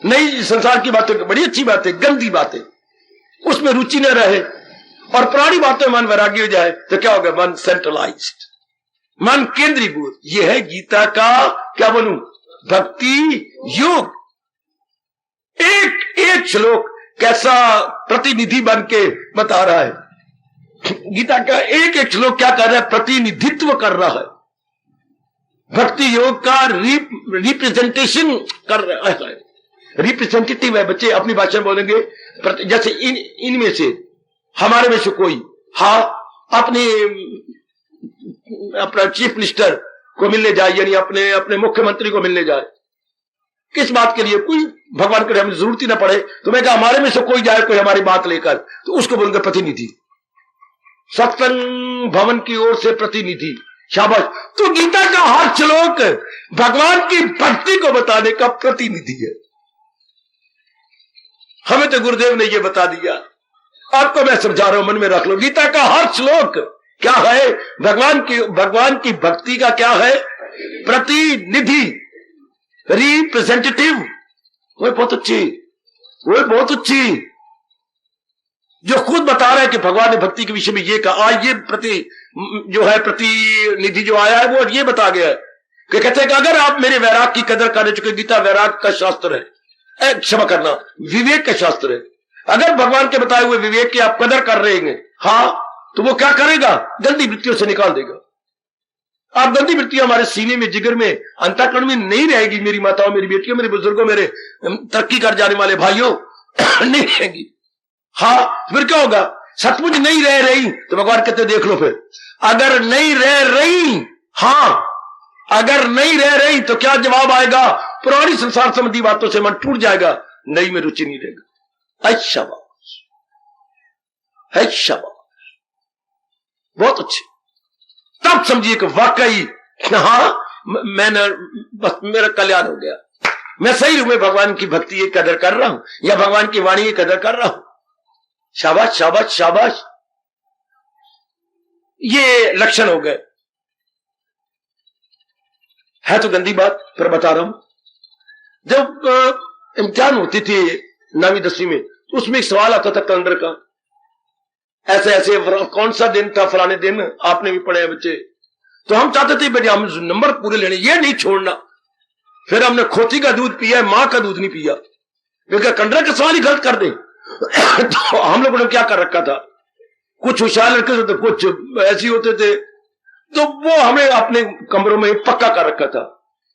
नई संसार की बातों की बड़ी अच्छी बातें, गंदी बातें उसमें रुचि न रहे और पुरानी बातों में मन वैरागी हो जाए तो क्या होगा? मन सेंट्रलाइज्ड, मन केंद्रीभूत। यह है गीता का क्या बोलूं, भक्ति योग। एक एक श्लोक कैसा प्रतिनिधि बन के बता रहा है। गीता का एक एक श्लोक क्या कर रहा है? प्रतिनिधित्व कर रहा है, भक्ति योग का रिप्रेजेंटेशन कर रहा है, रिप्रेजेंटेटिव है। बच्चे अपनी भाषा में बोलेंगे, जैसे इनमें से हमारे में से कोई अपना चीफ मिनिस्टर को मिलने जाए, यानी अपने मुख्यमंत्री को मिलने जाए, किस बात के लिए? कोई भगवान करे हमें जरूरत ही ना पड़े, तो मैं कहा हमारे में से कोई जाए कोई हमारी बात लेकर, तो उसको बोलेंगे प्रतिनिधि। सत्संग भवन की ओर से प्रतिनिधि, शाबाश। तो गीता का हर श्लोक भगवान की भक्ति को बताने का प्रतिनिधि है। हमें तो गुरुदेव ने यह बता दिया, आपको मैं समझा रहा हूं, मन में रख लो। गीता का हर श्लोक क्या है? भगवान की भक्ति का क्या है? प्रतिनिधि, रिप्रेजेंटेटिव। वो बहुत अच्छी, जो खुद बता रहा है कि भगवान ने भक्ति के विषय में ये कहा। आज ये प्रतिनिधि जो आया है वो ये बता गया है कि कहते हैं कि अगर आप मेरे वैराग की कदर कर चुके, गीता वैराग का शास्त्र है, क्षमा करना, विवेक का शास्त्र है। अगर भगवान के बताए हुए विवेक की आप कदर कर रहे हैं, हाँ, तो वो क्या करेगा? गंदी वृत्तियों से निकाल देगा। आप गंदी वृत्तियां हमारे सीने में, जिगर में, अंतःकरण में नहीं रहेगी। मेरी माताओं, मेरी बेटियों, मेरे बुजुर्गों, मेरे तरक्की कर जाने वाले भाइयों, नहीं रहेगी। हाँ, फिर क्या होगा? सचमुच नहीं रह रही तो भगवान कहते देख लो, फिर अगर नहीं रह रही, हाँ, अगर नहीं रह रही तो क्या जवाब आएगा? पुरानी संसार संबंधी बातों से मन टूट जाएगा, नई में रुचि नहीं रहेगा। शाबाश, बहुत अच्छे। तब समझिए कि वाकई हाँ, मैंने बस मेरा कल्याण हो गया, मैं सही रूप में भगवान की भक्ति की कदर कर रहा हूं या भगवान की वाणी की कदर कर रहा हूं। शाबाश शाबाश शाबाश, ये लक्षण हो गए। है तो गंदी बात, पर बता रहा हूं। जब इम्तिहान होती थी 9वीं 10वीं में, तो उसमें एक सवाल आता था कैलेंडर का, ऐसे ऐसे कौन सा दिन था, फलाने दिन, आपने भी पढ़े हैं बच्चे। तो हम चाहते थे बेटे हम नंबर पूरे लेने, ये नहीं छोड़ना। फिर हमने खोती का दूध पिया, मां का दूध नहीं पिया, क्योंकि कैलेंडर का सवाल ही गलत कर दे। तो हम लोगों ने क्या कर रखा था, कुछ होशियार लड़के होते, कुछ ऐसे होते थे, तो वो हमें अपने कमरों में पक्का कर रखा था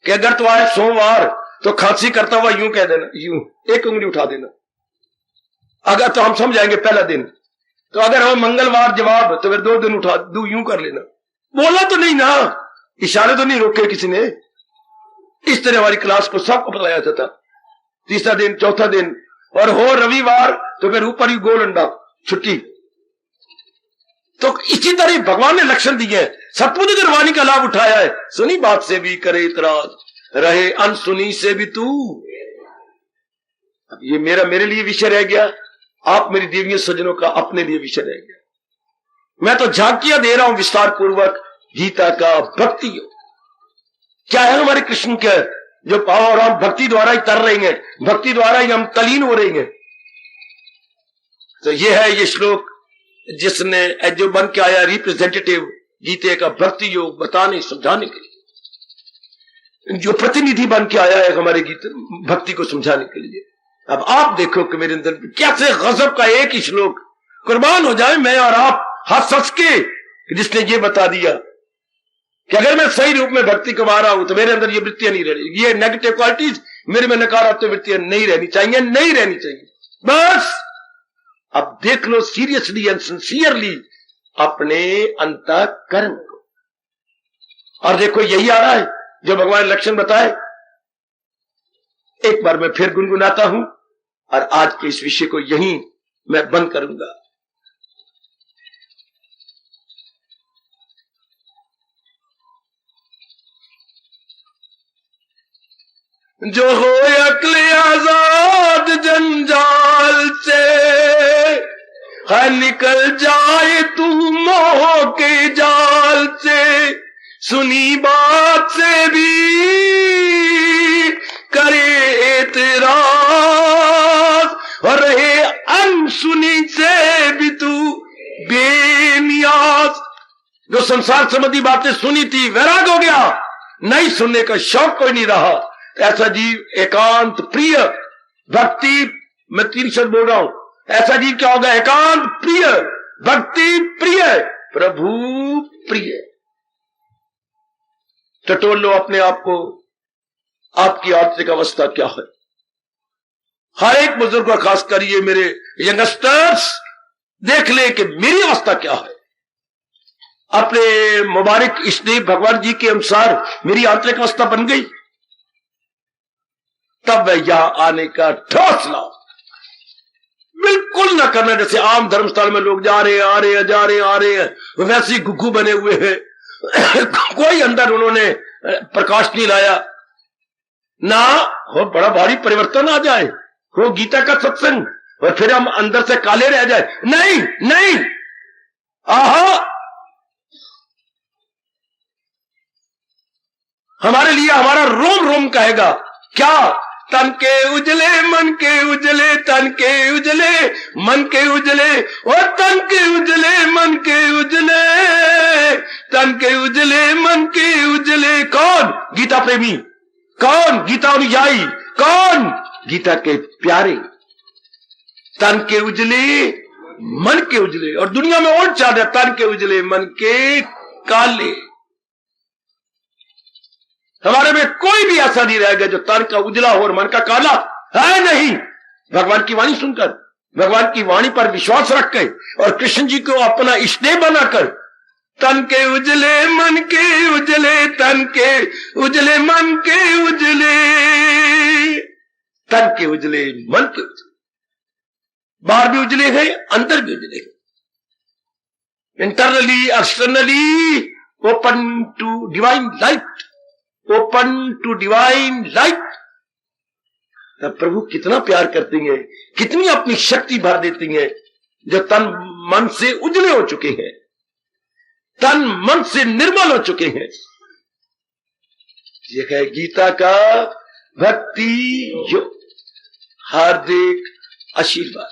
कि अगर तो आए सोमवार तो खांसी करता हुआ यूं कह देना, यूं एक उंगली उठा देना, अगर तो हम समझ जाएंगे पहला दिन। तो अगर हम मंगलवार जवाब तो फिर 2 दिन उठा यूं कर लेना। बोला तो नहीं ना, इशारे तो नहीं रोके किसी ने। इस तरह हमारी क्लास को सबको पढ़ाया जाता था। तीसरा दिन, चौथा दिन, और हो रविवार तो फिर ऊपर ही गोल अंडा, छुट्टी। तो इसी तरह भगवान ने लक्षण दिए हैं। सतबुद्ध गिरवाणी का लाभ उठाया है। सुनी बात से भी करे इतराज, रहे अनसुनी से भी तू। अब ये मेरे लिए विषय रह गया, आप मेरी देवियों सज्जनों का अपने लिए विषय रह गया। मैं तो झांकियां दे रहा हूं विस्तार पूर्वक गीता का भक्ति योग क्या है हमारे कृष्ण के, जो पाव, और हम भक्ति द्वारा ही तर रहे हैं, भक्ति द्वारा ही हम तलीन हो रहे हैं। तो ये है ये श्लोक जिसने जो बन के आया रिप्रेजेंटेटिव गीते का भक्ति योग बताने समझाने के लिए, जो प्रतिनिधि बन के आया है हमारे गीत भक्ति को समझाने के लिए। अब आप देखो कि मेरे अंदर कैसे गजब का एक ही श्लोक, कुर्बान हो जाए मैं और आप हंस हंस के, जिसने ये बता दिया कि अगर मैं सही रूप में भक्ति कमा रहा हूं तो मेरे अंदर ये वृत्तियां नहीं रहनी, ये नेगेटिव क्वालिटीज मेरे में नकारात्मक वृत्तियां नहीं रहनी चाहिए, नहीं रहनी चाहिए। बस अब देख लो सीरियसली एंड सिंसियरली अपने अंतःकरण को, और देखो यही आ रहा है जो भगवान लक्षण बताए। एक बार मैं फिर गुनगुनाता हूं और आज के इस विषय को यहीं मैं बंद करूंगा। जो हो अक्ल आजाद जंजाल से, है निकल जाए तू मोह के जाल से, सुनी बात से भी करे एतराज, और रहे अनसुनी से भी तू बेनियाज। जो संसार संबंधी बातें सुनी थी वैराग हो गया, नहीं सुनने का शौक कोई नहीं रहा। ऐसा जीव एकांत प्रिय भक्ति, मैं 3 शब्द बोल रहा हूं, ऐसा जीव क्या होगा? एकांत प्रिय भक्ति प्रिय प्रभु प्रिय। टटोल लो अपने आप को, आपकी आंतरिक अवस्था क्या है। हर एक बुजुर्ग को, खास कर ये मेरे यंगस्टर्स, देख ले कि मेरी अवस्था क्या है। अपने मुबारक इष्टदेव भगवान जी के अनुसार मेरी आंतरिक अवस्था बन गई, तब वह यहां आने का ठोस लाभ। बिल्कुल ना करना जैसे आम धर्मस्थल में लोग जा रहे हैं, आ रहे हैं, जा रहे हैं, आ रहे हैं, वैसे ही गुग्गू बने हुए हैं। कोई अंदर उन्होंने प्रकाश नहीं लाया ना, हो बड़ा भारी परिवर्तन आ जाए, हो गीता का सत्संग, और फिर हम अंदर से काले रह जाए। नहीं नहीं, आहा, हमारे लिए हमारा रोम रोम कहेगा क्या? तन के उजले मन के उजले, तन के उजले मन के उजले, और तन के उजले मन के उजले, तन के उजले मन के उजले। कौन? गीता प्रेमी। कौन? गीता अनुयायी। कौन? गीता के प्यारे। तन के उजले मन के उजले, और दुनिया में और चाह रहा, तन के उजले मन के काले। हमारे में कोई भी ऐसा नहीं रहेगा जो तन का उजला हो और मन का काला है। नहीं, भगवान की वाणी सुनकर, भगवान की वाणी पर विश्वास रख के, और कृष्ण जी को अपना इष्टदेव बनाकर, तन के उजले मन के उजले, तन के उजले मन के उजले, तन के उजले मन के उजले। बाहर भी उजले हैं, अंदर भी उजले हैं। Internally externally open to divine light, open to divine light. तब प्रभु कितना प्यार करती हैं, कितनी अपनी शक्ति भर देती हैं, जो तन मन से उजले हो चुके हैं, तन मन से निर्मल हो चुके हैं। यह है गीता का भक्ति योग। हार्दिक आशीर्वाद।